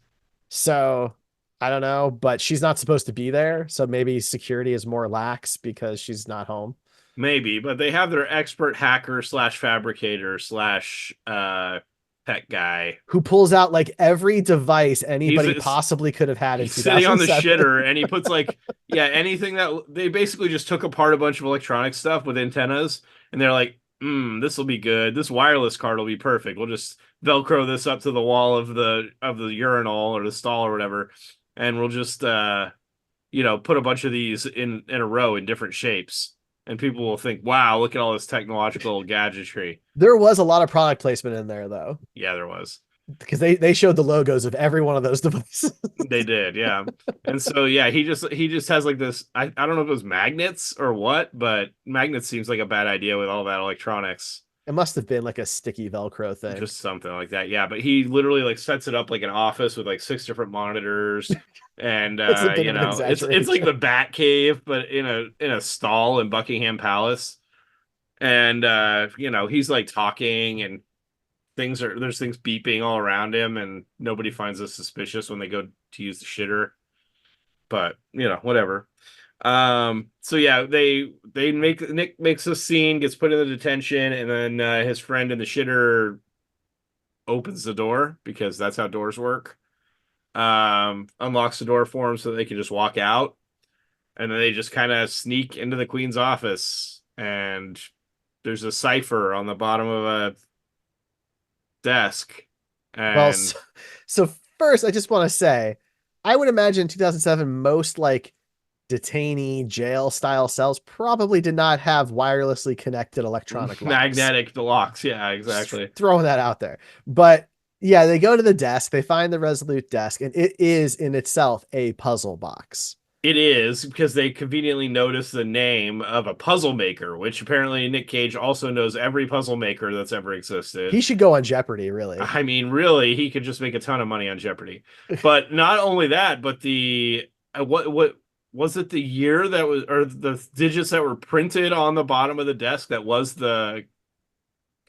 So I don't know, but she's not supposed to be there. So maybe security is more lax because she's not home. maybe, but they have their expert hacker slash fabricator slash tech guy. Who pulls out like every device anybody He's possibly could have had in he's sitting on the 2007. shitter and he puts like, yeah, anything that they basically just took apart a bunch of electronic stuff with antennas and they're like, this will be good. This wireless card will be perfect. We'll just velcro this up to the wall of the urinal or the stall or whatever, and we'll just put a bunch of these in a row in different shapes, and people will think, wow, look at all this technological gadgetry. There was a lot of product placement in there though, Yeah, there was. because they showed the logos of every one of those devices. They did, yeah. And so yeah, he just has like this. I don't know if it was magnets or what, but magnets seems like a bad idea with all that electronics. It must have been like a sticky Velcro thing. Just something like that. Yeah, but he literally like sets it up like an office with like six different monitors, and It's a bit of an it's like exaggeration. the Bat Cave, but in a stall in Buckingham Palace. And he's like talking and there's things beeping all around him, and nobody finds this suspicious when they go to use the shitter. But whatever. So yeah, they make Nick makes a scene, gets put in the detention, and then his friend in the shitter opens the door because that's how doors work. Unlocks the door for him so they can just walk out, and then they just kind of sneak into the queen's office, and there's a cipher on the bottom of a desk, Well, and so first, I just want to say, I would imagine in 2007, most like detainee jail style cells probably did not have wirelessly connected electronic locks. magnetic locks. Yeah, Just exactly. throwing that out there. But yeah, they go to the desk, they find the Resolute desk, and it is in itself a puzzle box. It is because they conveniently notice the name of a puzzle maker, which apparently Nic Cage also knows every puzzle maker that's ever He existed. should go on Jeopardy, really. I mean, really, he could just make a ton of money on Jeopardy. But not only that, but the what was it, the year that was, or the digits that were printed on the bottom of the desk that was the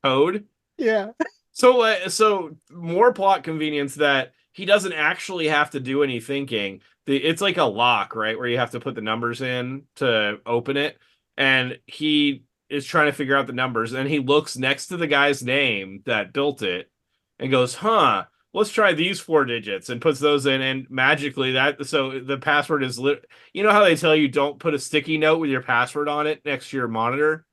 code. Yeah. So more plot convenience that he doesn't actually have to do any thinking. It's like a lock, right, where you have to put the numbers in to open it, and he is trying to figure out the numbers, and he looks next to the guy's name that built it, and goes, "Huh, let's try these four digits," and puts those in, and magically so the password is you know how they tell you don't put a sticky note with your password on it next to your monitor?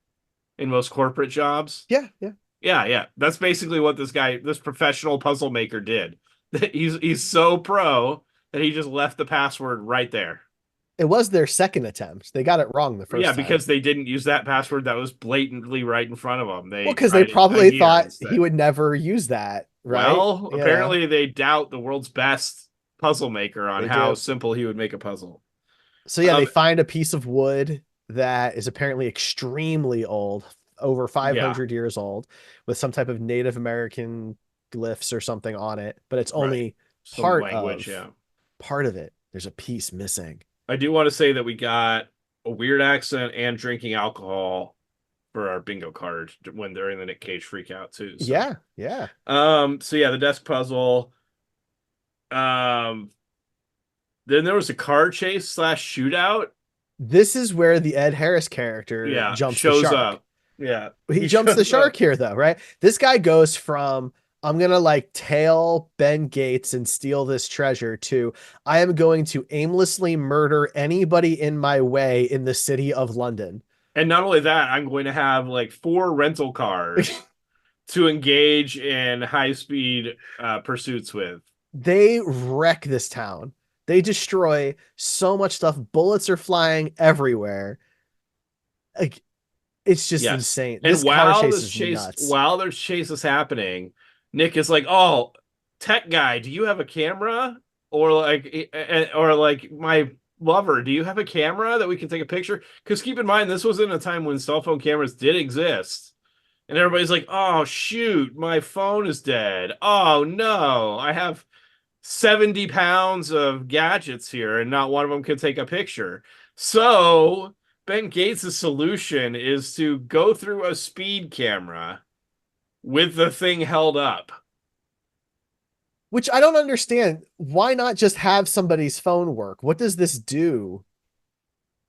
in most corporate jobs. Yeah, yeah. Yeah, yeah. That's basically what this professional puzzle maker did. He's so pro that he just left the password right there. It was their second attempt. They got it wrong the Yeah, first time. because they didn't use that password that was blatantly right in front of them. Well, They because they tried it a probably year thought he instead. would never use that, right? Well, You know, apparently they doubt the world's best puzzle maker on they how do. simple he would make a puzzle. So yeah, they Um, find a piece of wood that is apparently extremely old, over yeah, 500 years old, with some type of Native American glyphs or something on it, but it's right. only Some part language, of yeah. part of it. There's a piece missing. I do want to say that we got a weird accent and drinking alcohol for our bingo card when during the Nic Cage freak out too. So Yeah, yeah. so yeah, the desk puzzle. Um then there was a car chase slash shootout. This is where the Ed Harris character Yeah, jumps the shows shark. up. Yeah, He he jumps the shows shark up. here though, right? This guy goes from I'm gonna like tail Ben Gates and steal this treasure to I am going to aimlessly murder anybody in my way in the city of London. And not only that, I'm going to have like 4 rental cars to engage in high speed pursuits with. They wreck this town. They destroy so much stuff. Bullets are flying everywhere. Like it's just Yes. insane. And This car chase is nuts. while there's chase is happening, Nick is like, "Oh, tech guy, do you have a camera?" Or like my lover, do you have a camera that we can take a picture? Because keep in mind, this was in a time when cell phone cameras did exist. And everybody's like, "Oh, shoot, my phone is dead. Oh, no, I have 70 pounds of gadgets here, and not one of them can take a picture." So Ben Gates' solution is to go through a speed camera with the thing held up Which I don't understand. Why not just have somebody's phone work? What does this do?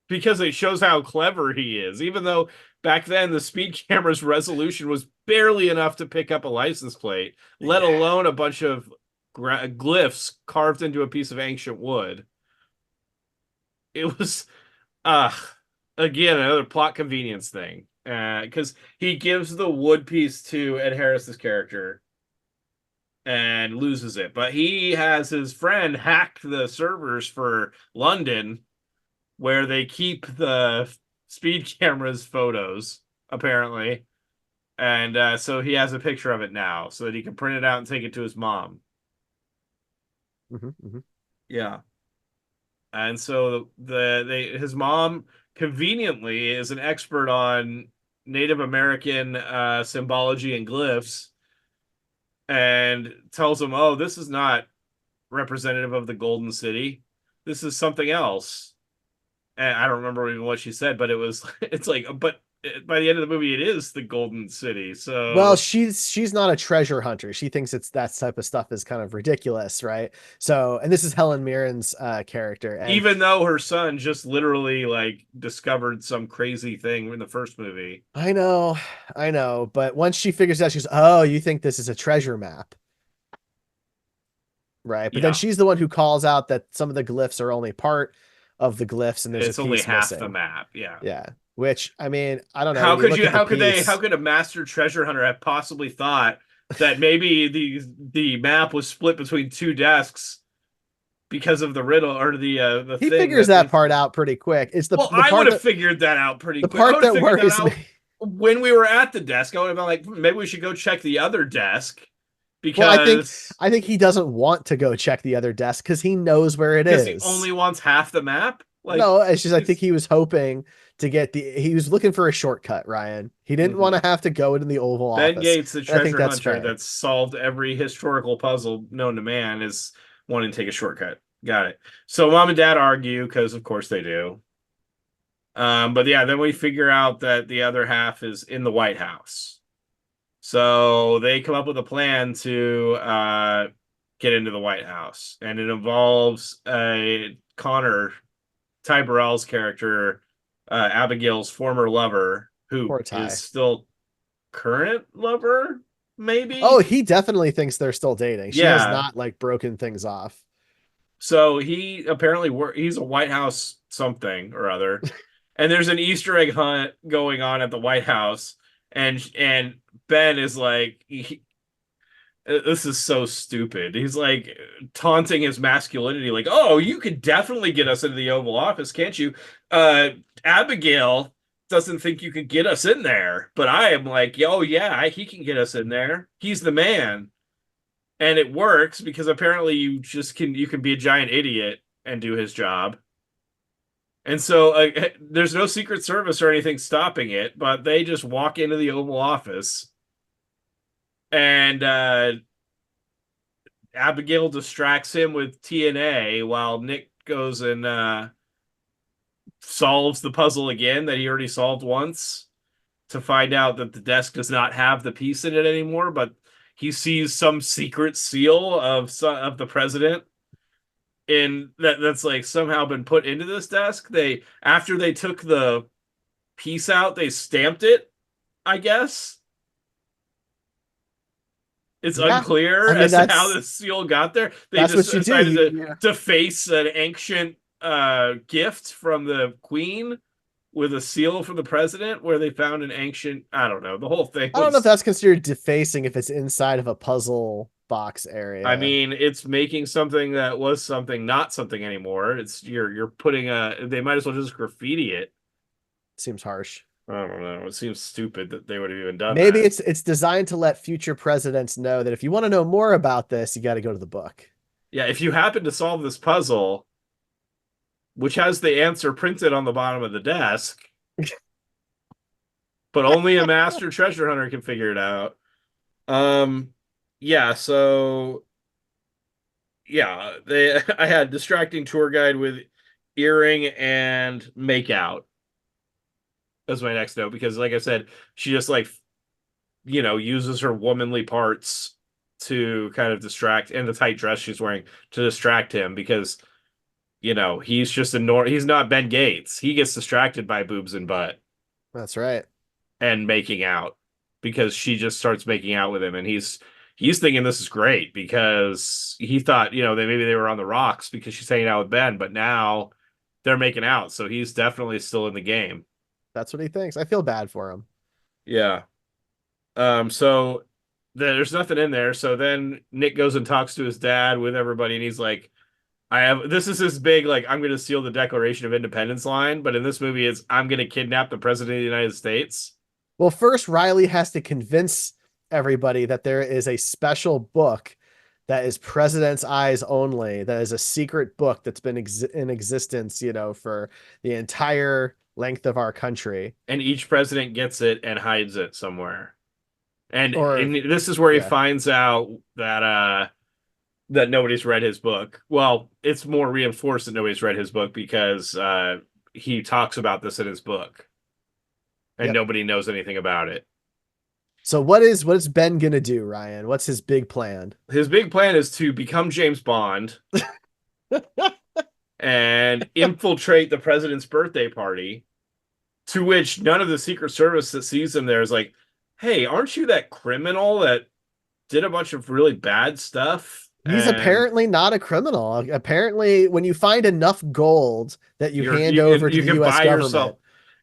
because it shows how clever he is. Even though back then the speed camera's resolution was barely enough to pick up a license plate, let Yeah. alone a bunch of glyphs carved into a piece of ancient wood. It was uh again another plot convenience thing. Because he gives the wood piece to Ed Harris's character and loses it, but he has his friend hack the servers for London where they keep the speed cameras photos apparently, and so he has a picture of it now so that he can print it out and take it to his mom. Mhm, mhm. Yeah. And so his mom conveniently is an expert on Native American symbology and glyphs, and tells him, "Oh, this is not representative of the Golden City. This is something else." And I don't remember even what she said, but it's like, but by the end of the movie, it is the Golden City. Well, So she's not a treasure hunter. She thinks it's that type of stuff is kind of ridiculous, right? So, and this is Helen Mirren's character, and even though her son just literally like discovered some crazy thing in the first movie, I know, I know, but once she figures out, she's, oh, you think this is a treasure map, right? But then yeah, she's the one who calls out that some of the glyphs are only part of the glyphs, and there's a it's only piece half the missing. map. Yeah. Yeah, which I mean, I don't know. When you look at the How piece, could a master treasure hunter have possibly thought that maybe the map was split between 2 desks because of the riddle or the he thing figures that that needs to part be. out pretty quick. It's Well, the I would part have that figured that out pretty the quick. I part would have that figured that worries me. out when we were at the desk. I would have been like, maybe we should go check the other desk Well, because I think he doesn't want to go check the other desk because he knows where it he is. only wants half the map. Like No, it's just I think he's he was hoping to get he was looking for a shortcut, Ryan. He didn't want to Mhm. have to go into the Oval Ben Office. Gates, the And I think treasure that's hunter fair. that's solved every historical puzzle known to man, is wanting to take a shortcut. Got it. So mom and dad argue because, of course, they do. But yeah, then we figure out that the other half is in the White House. So they come up with a plan to get into the White House, and it involves Connor, Ty Burrell's character, Abigail's former lover, who Poor is Ty. still current lover, Oh, maybe. he definitely thinks they're still dating. She has Yeah. not like broken things off. So he apparently he's a White House something or other, And there's an Easter egg hunt going on at the White House, and Ben is like, this is so stupid. He's like taunting his masculinity, like, "Oh, you could definitely get us into the Oval Office, can't you?" Uh, Abigail doesn't think you could get us in there, but I am like, "Oh yeah, he can get us in there. He's the man." And it works because apparently you can be a giant idiot and do his job. And so there's no Secret Service or anything stopping it, but they just walk into the Oval Office, and Abigail distracts him with TNA while Nick goes and solves the puzzle again that he already solved once, to find out that the desk does not have the piece in it anymore, but he sees some secret seal of the president in that's like somehow been put into this desk. They After they took the piece out, they stamped it, I guess. It's Yeah. unclear I mean, as to how the seal got there. They that's just what you do. decided to Yeah. deface an ancient gift from the queen with a seal for the president, where they found an ancient, I don't know. The whole thing I don't know if was, that's considered defacing if it's inside of a puzzle box I area. mean, it's making something that was something not something anymore. It's you're putting they might as well just graffiti it. Seems harsh. I don't know. It seems stupid that they would have even done Maybe that. it's designed to let future presidents know that if you want to know more about this, you got to go to the book. Yeah, if you happen to solve this puzzle, which has the answer printed on the bottom of the desk, but only a master treasure hunter can figure it out. Um, yeah, so yeah, they I had distracting tour guide with earring and make out as my next note, because like I said, she just like uses her womanly parts to kind of distract, and the tight dress she's wearing to distract him, because he's just he's not Ben Gates. He gets distracted by boobs and butt That's right. and making out, because she just starts making out with him, and he's thinking this is great, because he thought maybe they were on the rocks because she's hanging out with Ben, but now they're making out, so he's definitely still in the game. That's what he thinks. I feel bad for him. Yeah. So there's nothing in there. So then Nick goes and talks to his dad with everybody, and he's like, I have this is this big, like, I'm gonna steal the Declaration of Independence line, but in this movie it's, I'm gonna kidnap the President of the United States. Well, first, Riley has to convince everybody that there is a special book that is President's Eyes only, that is a secret book that's been in existence, for the entire length of our country. And each president gets it and hides it somewhere. And Or, this is where he yeah, finds out that nobody's read his book. Well, it's more reinforced that nobody's read his book because he talks about this in his book, and yep. nobody knows anything about it. So what is Ben gonna do, Ryan? What's his big plan? His big plan is to become James Bond and infiltrate the president's birthday party, to which none of the Secret Service that sees him there is like, "Hey, aren't you that criminal that did a bunch of really bad stuff?" He's And apparently not a criminal. Apparently, when you find enough gold that you hand over to you the can US buy government, yourself.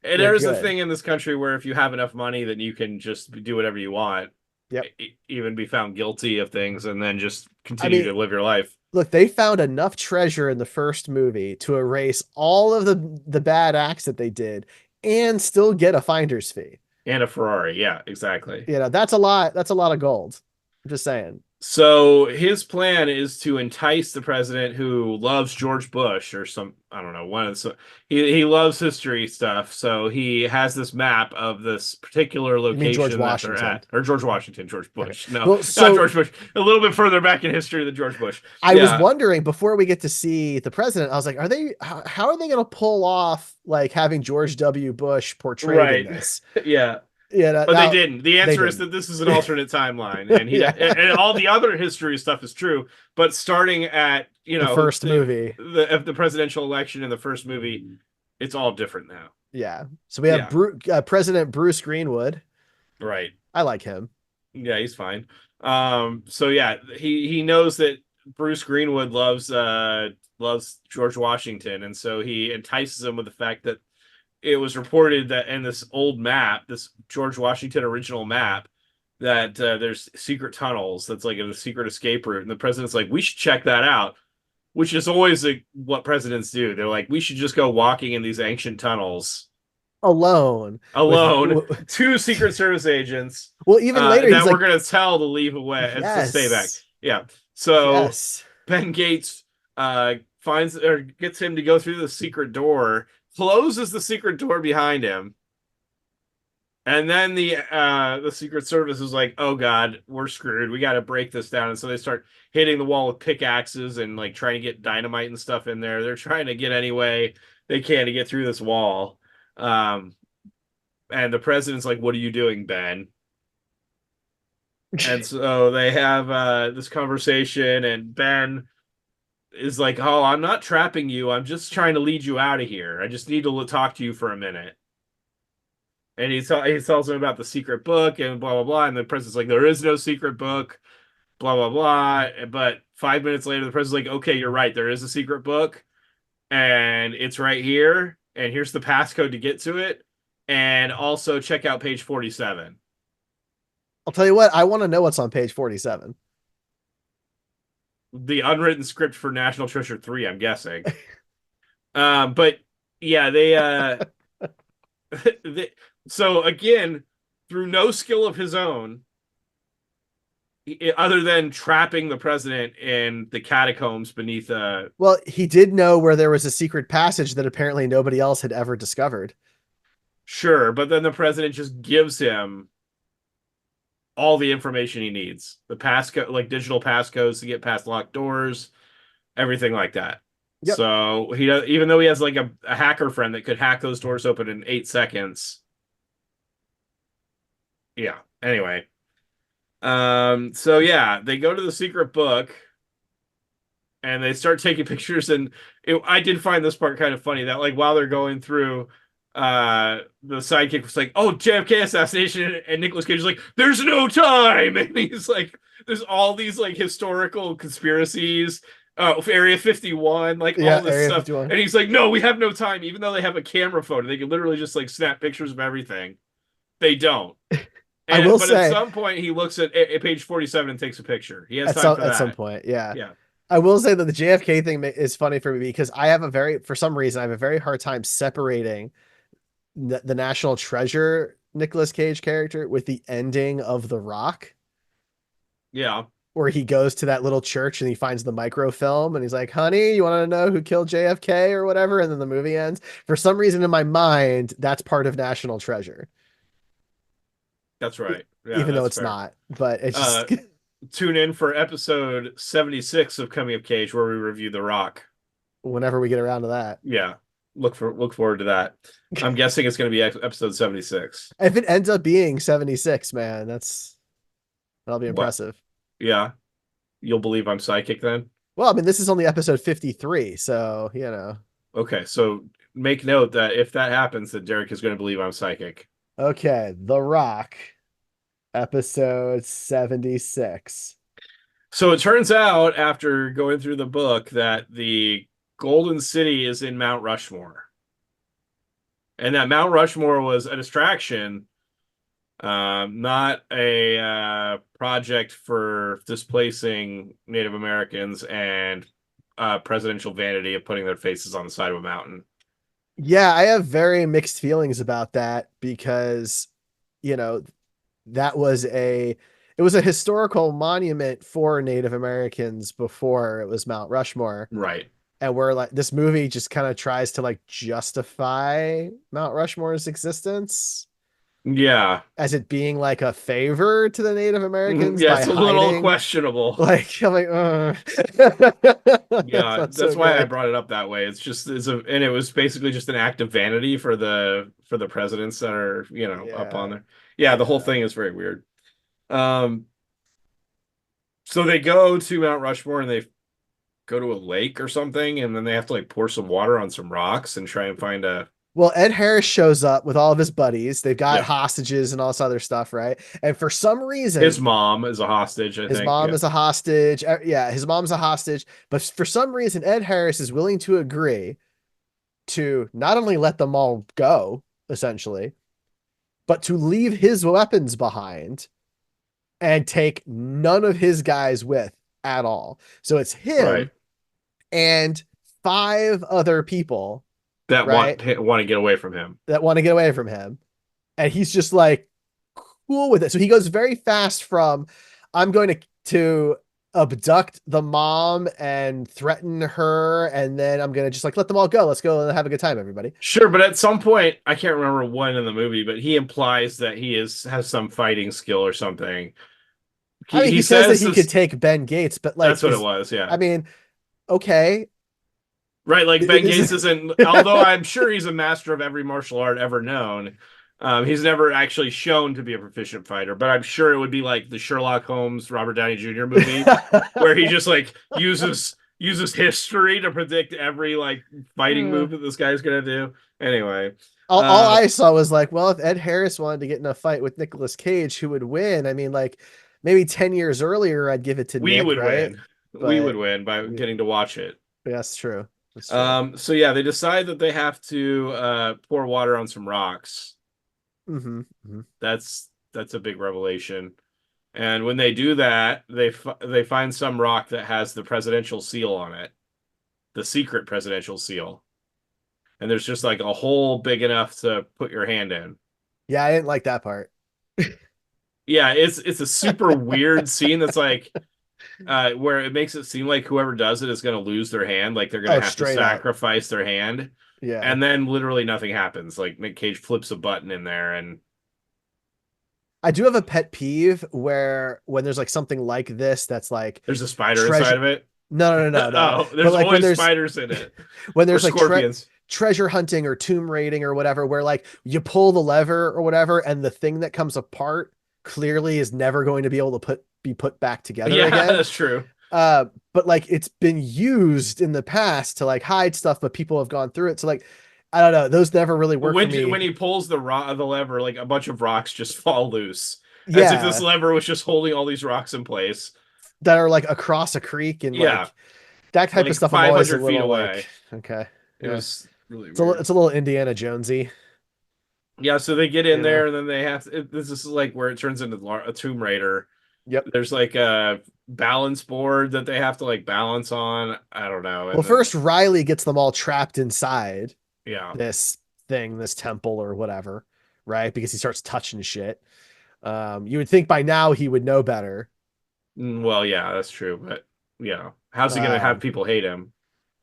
And you're there's a good. thing in this country where if you have enough money, then you can just do whatever you want, Yep. even be found guilty of things, and then just I continue mean, to live your life. look, they found enough treasure in the first movie to erase all of the bad acts that they did and still get a finder's fee. And a Ferrari, yeah, exactly. That's a lot. That's a lot of gold. I'm just saying. So his plan is to entice the president, who loves George Bush or some, I don't know, he loves history stuff. So he has this map of this particular You mean George location that they're Washington? at, or George Washington, George Okay. Bush. No, Well, not so George Bush. A little bit further back in history than George Bush. I was Yeah, wondering before we get to see the president, I was like, how are they going to pull off like having George W. Bush portrayed in right. this? Yeah. Yeah, But they didn't. The they answer is didn't. that this is an alternate timeline, and Yeah. and all the other history stuff is true. But starting at The first movie. the presidential election in the first movie, it's all different now. Yeah. So we have Yeah, President Bruce Greenwood. right. I like him. Yeah, he's fine. So yeah, he knows that Bruce Greenwood loves George Washington, and so he entices him with the fact that it was reported that in this old map, this George Washington original map, that there's secret tunnels that's like a secret escape route, and the president's like, we should check that out, which is always like what presidents do. They're like, we should just go walking in these ancient tunnels alone with alone, two Secret Service agents well, even later he's that we're like, gonna tell to leave away and to stay back. yes, Yeah. So yes. Ben Gates finds or gets him to go through the secret door, closes the secret door behind him, and then the Secret Service is like, "Oh God, we're screwed. We got to break this down." And so they start hitting the wall with pickaxes and like trying to get dynamite and stuff in there. They're trying to get any way they can to get through this wall. And the president's like, "What are you doing, Ben?" And so they have this conversation, and Ben is like, "Oh, I'm not trapping you. I'm just trying to lead you out of here. I just need to talk to you for a minute." And he tells him about the secret book and blah blah blah. And the president's like, "There is no secret book, blah blah blah." But 5 minutes later, the president's like, "Okay, you're right. There is a secret book, and it's right here. And here's the passcode to get to it. And also check out page 47." I'll tell you what, I want to know what's on page 47. The unwritten script for National Treasure 3, I'm guessing. But yeah, they so again, through no skill of his own, other than trapping the president in the catacombs beneath well, he did know where there was a secret passage that apparently nobody else had ever discovered. Sure, but then the president just gives him all the information he needs. The passcode, like digital passcodes to get past locked doors, everything like that. Yep. So he, even though he has like a hacker friend that could hack those doors open in 8 seconds. Yeah. Anyway. So yeah, they go to the secret book and they start taking pictures, and I did find this part kind of funny that like while they're going through, the sidekick was like, "Oh, JFK assassination," and Nicolas Cage is like, "There's no time," and he's like, "There's all these like historical conspiracies, Area 51, like all this Area stuff," 51. and he's like, "No, we have no time." Even though they have a camera phone, they can literally just like snap pictures of everything. They don't. But at some point, he looks at page 47 and takes a picture. He has time for that. At some point, yeah. Yeah. I will say that the JFK thing is funny for me because for some reason, I have a very hard time separating the National Treasure Nicolas Cage character with the ending of The Rock. Yeah. Where he goes to that little church and he finds the microfilm and he's like, "Honey, you want to know who killed JFK or whatever?" And then the movie ends. For some reason in my mind, that's part of National Treasure. That's right. Yeah, even though it's fair. Not, but it's just tune in for episode 76 of Coming of Cage where we review The Rock. Whenever we get around to that. Yeah. Look forward to that. I'm guessing it's going to be episode 76. If it ends up being 76, man, that'll be impressive. What? Yeah. You'll believe I'm psychic then? Well, I mean, this is only episode 53, so, you know. Okay, so make note that if that happens, that Derek is going to believe I'm psychic. Okay, The Rock, episode 76. So it turns out, after going through the book, that the Golden City is in Mount Rushmore. And that Mount Rushmore was a distraction, not a project for displacing Native Americans and presidential vanity of putting their faces on the side of a mountain. Yeah, I have very mixed feelings about that because, you know, that was it was a historical monument for Native Americans before it was Mount Rushmore. Right. And we're like, this movie just kind of tries to like justify Mount Rushmore's existence. Yeah. As it being like a favor to the Native Americans. Yeah, it's a little questionable. Like, I'm like, yeah, that's why I brought it up that way. And it was basically just an act of vanity for the presidents that are, up on there. Yeah, the whole thing is very weird. So they go to Mount Rushmore and they go to a lake or something, and then they have to like pour some water on some rocks and try and find a. Well, Ed Harris shows up with all of his buddies. They've got hostages and all this other stuff, right? And for some reason, his mom is a hostage. His mom is a hostage. Yeah, his mom's a hostage. But for some reason, Ed Harris is willing to agree to not only let them all go, essentially, but to leave his weapons behind and take none of his guys with at all. So it's Right. him and five other people, That right, want to get away from him. that want to get away from him. And he's just like cool with it. So he goes very fast from I'm going to abduct the mom and threaten her, and then I'm gonna just like let them all go. Let's go and have a good time, everybody. Sure, but at some point, I can't remember when in the movie, but he implies that he has some fighting skill or something. I mean, He he says that says he could this. take Ben Gates, but like, That's what it was. Yeah. I mean, okay. Right, like Ben Is Gates isn't, although I'm sure he's a master of every martial art ever known, he's never actually shown to be a proficient fighter, but I'm sure it would be like the Sherlock Holmes Robert Downey Jr. movie where he just like uses history to predict every like fighting move that this guy's gonna do. Anyway, all uh I saw was like, well, if Ed Harris wanted to get in a fight with Nicolas Cage, who would win? I mean, like maybe 10 years earlier, I'd give it to we Nick, would right? win. We would But win by getting to watch it. that's true. That's true. So yeah, they decide that they have to pour water on some rocks. Mm-hmm. Mm-hmm. That's a big revelation. And when they do that, they find some rock that has the presidential seal on it, the secret presidential seal. And there's just like a hole big enough to put your hand in. Yeah, I didn't like that part. Yeah, it's a super weird scene that's like where it makes it seem like whoever does it is going to lose their hand, like they're going Oh, to have to straight up. sacrifice their hand. Yeah. And then literally nothing happens. Like Nick Cage flips a button in there and I do have a pet peeve where when there's like something like this that's like there's a spider inside treasure. of it. No. Oh, But there's like when always there's spiders in it when or there's like scorpions. treasure hunting or tomb raiding or whatever, where like you pull the lever or whatever, and the thing that comes apart clearly is never going to be able to be put back together Yeah, again. that's true. But like it's been used in the past to like hide stuff, but people have gone through it. So like, I don't know, those never really work for When me. he pulls the lever, like a bunch of rocks just fall loose, as if this Yeah, lever was just holding all these rocks in place. that are like across a creek and Yeah, like that type of like stuff. I'm always a 500 feet little like, away. okay, It yeah, was really it's weird. a little Indiana Jonesy, Yeah, so they get in you know. there, and then they have to, this is like where it turns into a Tomb Raider. Yep. There's like a balance board that they have to like balance on. I don't know, Well, and then first Riley gets them all trapped inside yeah. this thing, this temple or whatever, right? Because he starts touching shit. You would think by now he would know better. Well, yeah, that's true, but how's he gonna have Um, people hate him?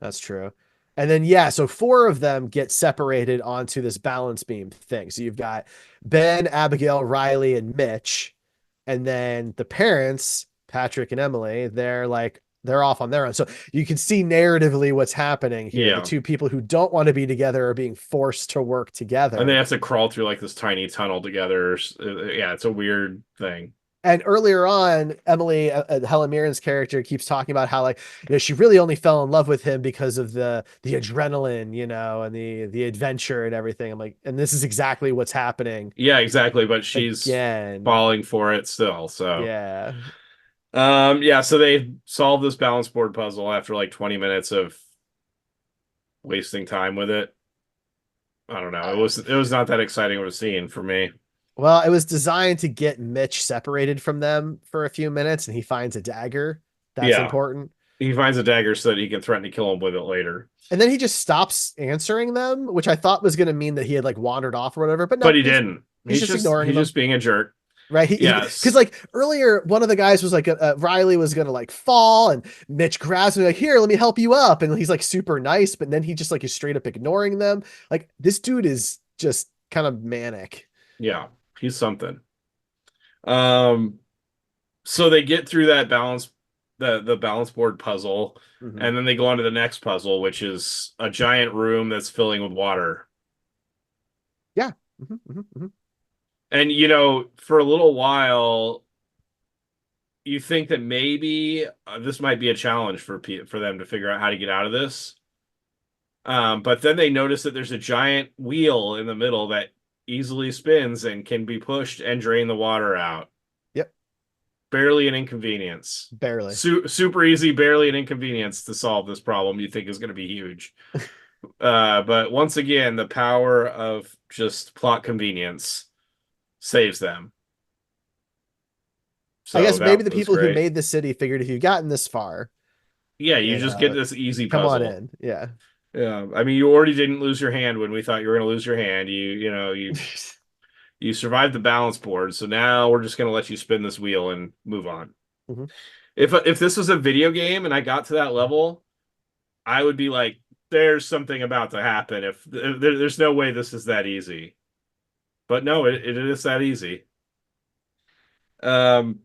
that's true. And then yeah, so four of them get separated onto this balance beam thing. So you've got Ben, Abigail, Riley, and Mitch, and then the parents, Patrick and Emily, they're off on their own. So you can see narratively what's happening here. The Yeah. two people who don't want to be together are being forced to work And they together. have to crawl through like this tiny tunnel together. Yeah, it's a weird thing. And earlier on, Emily, Helen Mirren's character, keeps talking about how like she really only fell in love with him because of the adrenaline, and the adventure and everything. I'm like, and this is exactly what's happening Yeah, exactly. But she's again. falling for it still. So, Yeah, yeah. So they solve this balance board puzzle after like 20 minutes of wasting time with it. I don't know. It was not that exciting of a scene for me. well, it was designed to get Mitch separated from them for a few minutes, and he finds a dagger. That's Yeah, important. he finds a dagger so that he can threaten to kill him with it later. And then he just stops answering them, which I thought was going to mean that he had like wandered off or whatever. But But no, he he's didn't. he's just ignoring He's them. just being a jerk. Right. Because Yes. like earlier, one of the guys was like, Riley was going to like fall, and Mitch grabs me like, here, let me help you up. And he's like super nice, but then he just like is straight up ignoring them. Like this dude is just kind of manic. Yeah, he's something. Um, so they get through that the balance board puzzle, Mm-hmm. and then they go on to the next puzzle, which is a giant room that's filling with water. Yeah. Mm-hmm, mm-hmm, mm-hmm. And for a little while, you think that maybe this might be a challenge for them to figure out how to get out of this. But then they notice that there's a giant wheel in the middle that easily spins and can be pushed and drain the water out. Yep. Barely an inconvenience. Barely. Super easy, barely an inconvenience to solve this problem you think is going to be huge. But once again, the power of just plot convenience saves them. I So guess maybe that the was people who great. made the city figured if you've gotten this far, Yeah, you you just get know, this easy come on puzzle. in. Yeah. Yeah, I mean, you already didn't lose your hand when we thought you were going to lose your hand. You survived the balance board, so now we're just going to let you spin this wheel and move on. Mhm. If this was a video game and I got to that level, I would be like, "There's something about to happen." If there's no way this is that easy, but no, it is that easy. Um,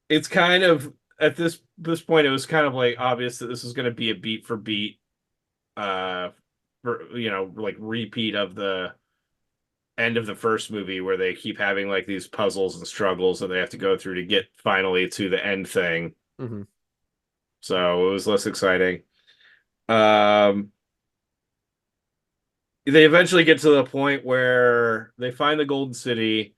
it's kind of at this point, it was kind of like obvious that this was going to be a beat for beat, uh, like repeat of the end of the first movie where they keep having like these puzzles and struggles that they have to go through to get finally to the end thing. Mhm. So it was less exciting. Um, they eventually get to the point where they find the Golden City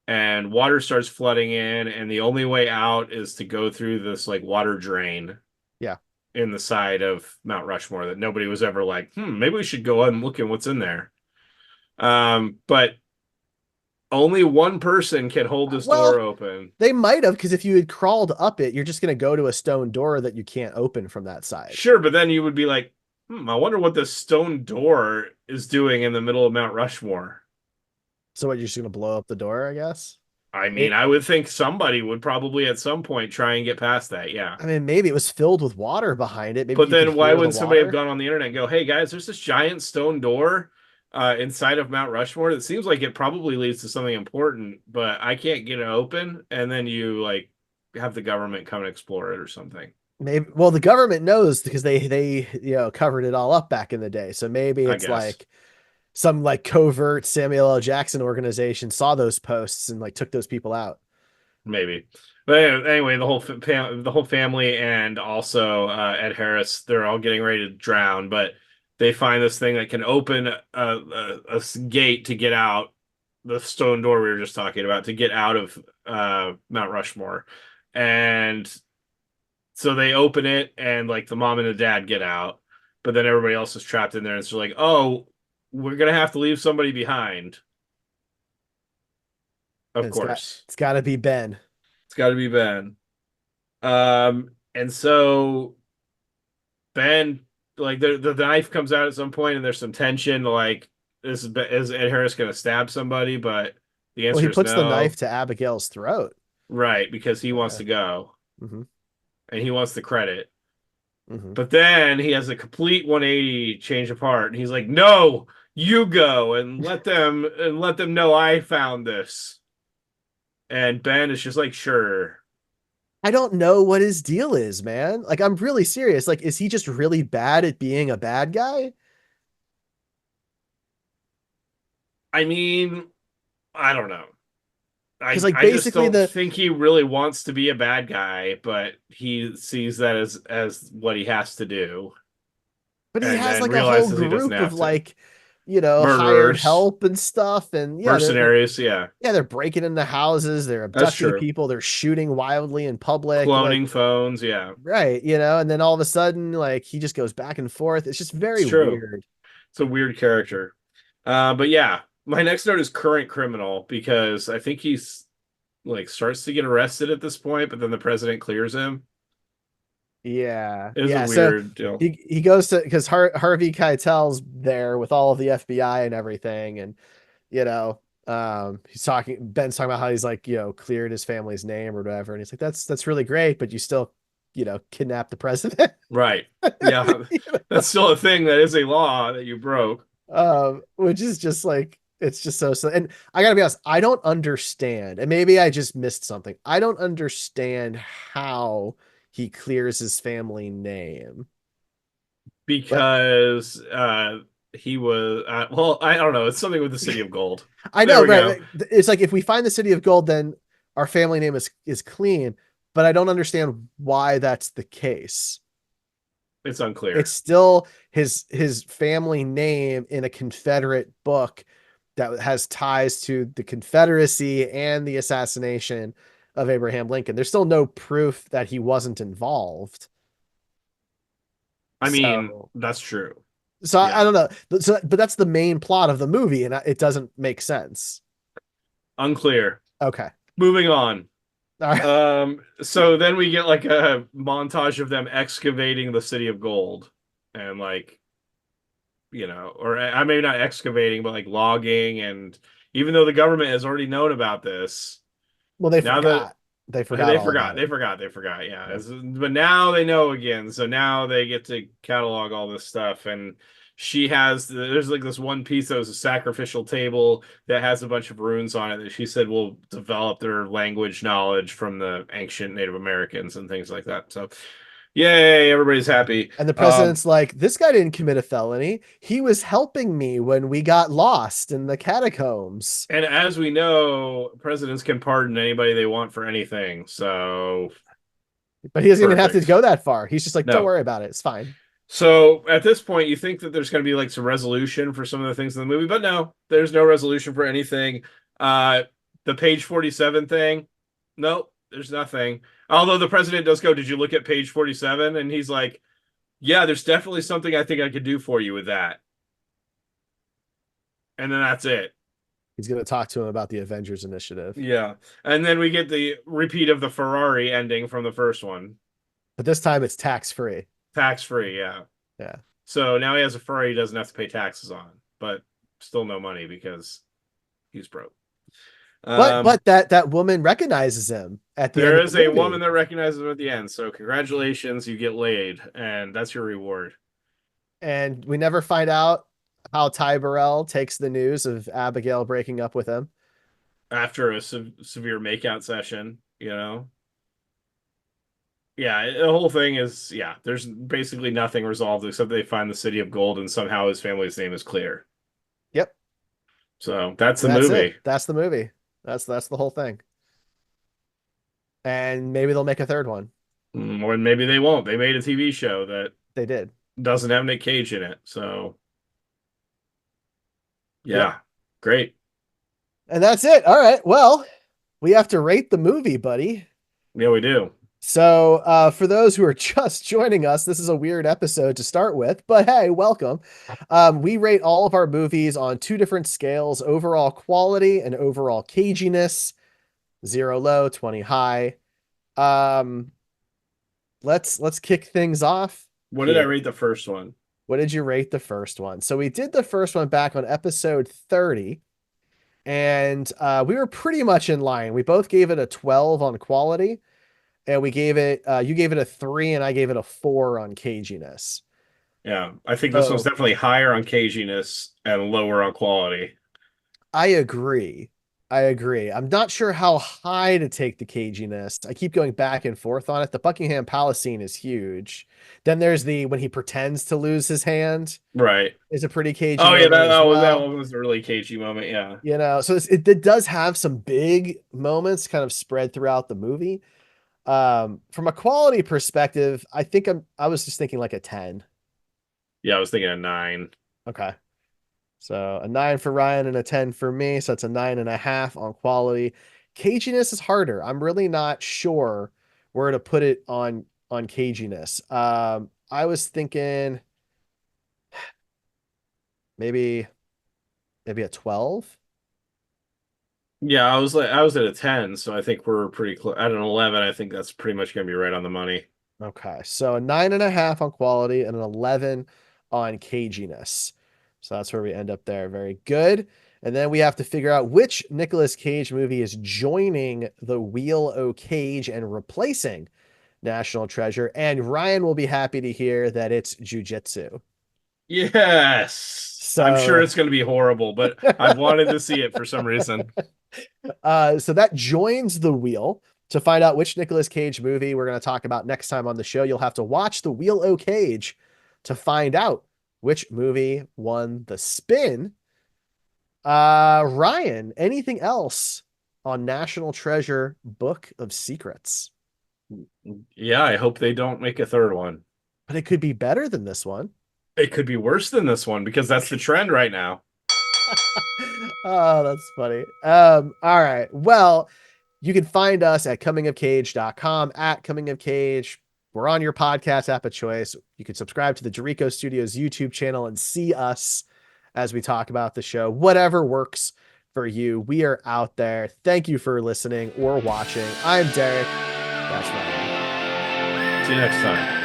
and water starts flooding in, and the only way out is to go through this like water drain Yeah. in the side of Mount Rushmore that nobody was ever like, maybe we should go out and look at what's in there. But only one person can hold this door Well, open. they might have, because if you had crawled up it, you're just going to go to a stone door that you can't open from that side. Sure, but then you would be like, I wonder what this stone door is doing in the middle of Mount Rushmore. So what, you're just going to blow up the door, I guess? I mean, It, I would think somebody would probably at some point try and get past that, yeah. I mean, maybe it was filled with water behind it. Maybe But you could then why hear the wouldn't somebody have water. gone on the internet and go, hey guys, there's this giant stone door inside of Mount Rushmore that seems like it probably leads to something important, but I can't get it open. And then you like have the government come and explore it or something. Maybe, well, the government knows because they covered it all up back in the day. So maybe I it's guess. like some like covert Samuel L. Jackson organization saw those posts and like took those people out. Maybe. But anyway, the whole family and also Ed Harris, they're all getting ready to drown, but they find this thing that can open a gate to get out, the stone door we were just talking about, to get out of Mount Rushmore. And so they open it, and like the mom and the dad get out, but then everybody else is trapped in there. And it's like, oh, we're gonna have to leave somebody behind. And Of course, it's got to be Ben. it's got to be Ben. And so Ben, like the knife comes out at some point, and there's some tension. Like, is Ed Harris gonna stab somebody? But the Well, he answer is puts the knife no. to Abigail's throat. Right, because he wants Yeah. to go Hmm. and he wants the credit. Hmm. But then he has a complete 180 change of heart, and he's like, "No, you go and let them know I found this." And Ben is just like, "Sure." I don't know what his deal is, man. Like, I'm really serious. Like, is he just really bad at being a bad guy? I mean, I don't know. Because I like I just basically don't the think he really wants to be a bad guy, but he sees that as what he has to do, but he and has then like a whole realizes he doesn't group of have to. like, hired Murderers, help and stuff. And yeah, mercenaries, yeah, they're breaking into houses, they're that's abducting true. people, they're shooting wildly in public, like Cloning phones, yeah, right, and then all of a sudden, like he just goes back and forth. It's just it's very true. weird. It's a weird character. But yeah, my next note is current criminal because I think he's like starts to get arrested at this point, but then the president clears him. Yeah, It is a yeah. So weird deal. he goes to because Harvey Keitel's there with all of the FBI and everything, and you know, Ben's talking about how he's like, cleared his family's name or whatever. And he's like, that's really great, but you still, kidnapped the president. Right. Yeah. You That's still a thing that is a law that you broke. which is just like, it's just so, and I gotta be honest, I don't understand. And maybe I just missed something. I don't understand how he clears his family name. Like, Because he was well, I don't know, it's something with the city of gold. I There know, we go. right? It's like if we find the city of gold, then our family name is clean, but I don't understand why that's the case. It's It's unclear. still his family name in a Confederate book that has ties to the Confederacy and the assassination of Abraham Lincoln. There's still no proof that he wasn't involved. I mean, So that's true. So I Yeah, don't know. So, but that's the main plot of the movie, and it doesn't make sense. unclear. Okay. Moving on. All right. So then we get like a montage of them excavating the city of gold and like, or I maybe not excavating, but like logging. And even though the government has already known about this, Well, they now that forgot. They forgot they all forgot, about it. yeah. Yeah. But now they know again. So now they get to catalog all this stuff. And there's like this one piece that was a sacrificial table that has a bunch of runes on it that she said will develop their language knowledge from the ancient Native Americans and things like that. So, yay, everybody's happy. And the president's like, this guy didn't commit a felony. He was helping me when we got lost in the catacombs. And as we know, presidents can pardon anybody they want for anything. So, But he doesn't even have to perfect. go that far. He's just like, don't No. worry about it. It's fine. So at this point, you think that there's going to be like some resolution for some of the things in the movie, but no, there's no resolution for anything. Uh, the page 47 thing, nope, there's nothing. Although the president does go, "Did you look at page 47?" And he's like, "Yeah, there's definitely something I think I could do for you with that." And then that's it. He's going to talk to him about the Avengers Initiative. Yeah. And then we get the repeat of the Ferrari ending from the first one. But this time it's tax free. Tax free, yeah. Yeah. So now he has a Ferrari he doesn't have to pay taxes on, but still no money because he's broke. But that woman recognizes him at the end There of the is a movie. woman that recognizes him at the end. So congratulations, you get laid, and that's your reward. And we never find out how Ty Burrell takes the news of Abigail breaking up with him. After a severe makeout session, Yeah, the whole thing is, yeah, there's basically nothing resolved except they find the city of gold and somehow his family's name is clear. Yep. So that's And the that's it. movie. That's the movie. That's the whole thing. And maybe they'll make a third one. Or maybe they won't. They made a TV show that They did. doesn't have Nic Cage in it. So Yep. yeah, great. And that's it. All right. Well, we have to rate the movie, buddy. Yeah, we do. So, for those who are just joining us, this is a weird episode to start with, but hey, welcome. We rate all of our movies on two different scales: overall quality and overall caginess. 0 low, 20 high. Um, let's kick things off What did I here. rate the first one? What did you rate the first one? So we did the first one back on episode 30, and we were pretty much in line. We both gave it a 12 on quality, and we gave it you gave it a 3 and I gave it a 4 on caginess. Yeah, I think this one's So definitely higher on caginess and lower on quality. I agree. I agree. I'm not sure how high to take the caginess. I keep going back and forth on it. The Buckingham Palace scene is huge. Then there's the when he pretends to lose his hand Right. is a pretty cagey Oh yeah, moment as that well. one was a really cagey moment. Yeah. So it does have some big moments kind of spread throughout the movie. From a quality perspective, I was just thinking like a 10. Yeah, I was thinking a 9. Okay. So a 9 for Ryan and a 10 for me. So it's a 9.5 on quality. Caginess is harder. I'm really not sure where to put it on caginess. I was thinking maybe maybe a 12. Yeah, I was at a 10, so I think we're pretty close. At an 11, I think that's pretty much gonna be right on the money. Okay. So a 9.5 on quality and an 11 on caginess. So that's where we end up there. Very good. And then we have to figure out which Nicolas Cage movie is joining the Wheel o' Cage and replacing National Treasure. And Ryan will be happy to hear that it's Jujitsu. Yes. I'm sure So, it's gonna be horrible, but I've wanted to see it for some reason. so that joins the wheel. To find out which Nicolas Cage movie we're going to talk about next time on the show, you'll have to watch the Wheel o' Cage to find out which movie won the spin. Ryan, anything else on National Treasure Book of Secrets? Yeah, I hope they don't make a third one. But it could be better than this one. It could be worse than this one because that's the trend right now. Oh, that's funny. All right. Well, you can find us at comingofcage.com, at comingofcage, We're on your podcast app of choice. You can subscribe to the Derrico Studios YouTube channel and see us as we talk about the show. Whatever works for you. We are out there. Thank you for listening or watching. I'm Derek. That's Ryan. See you next time.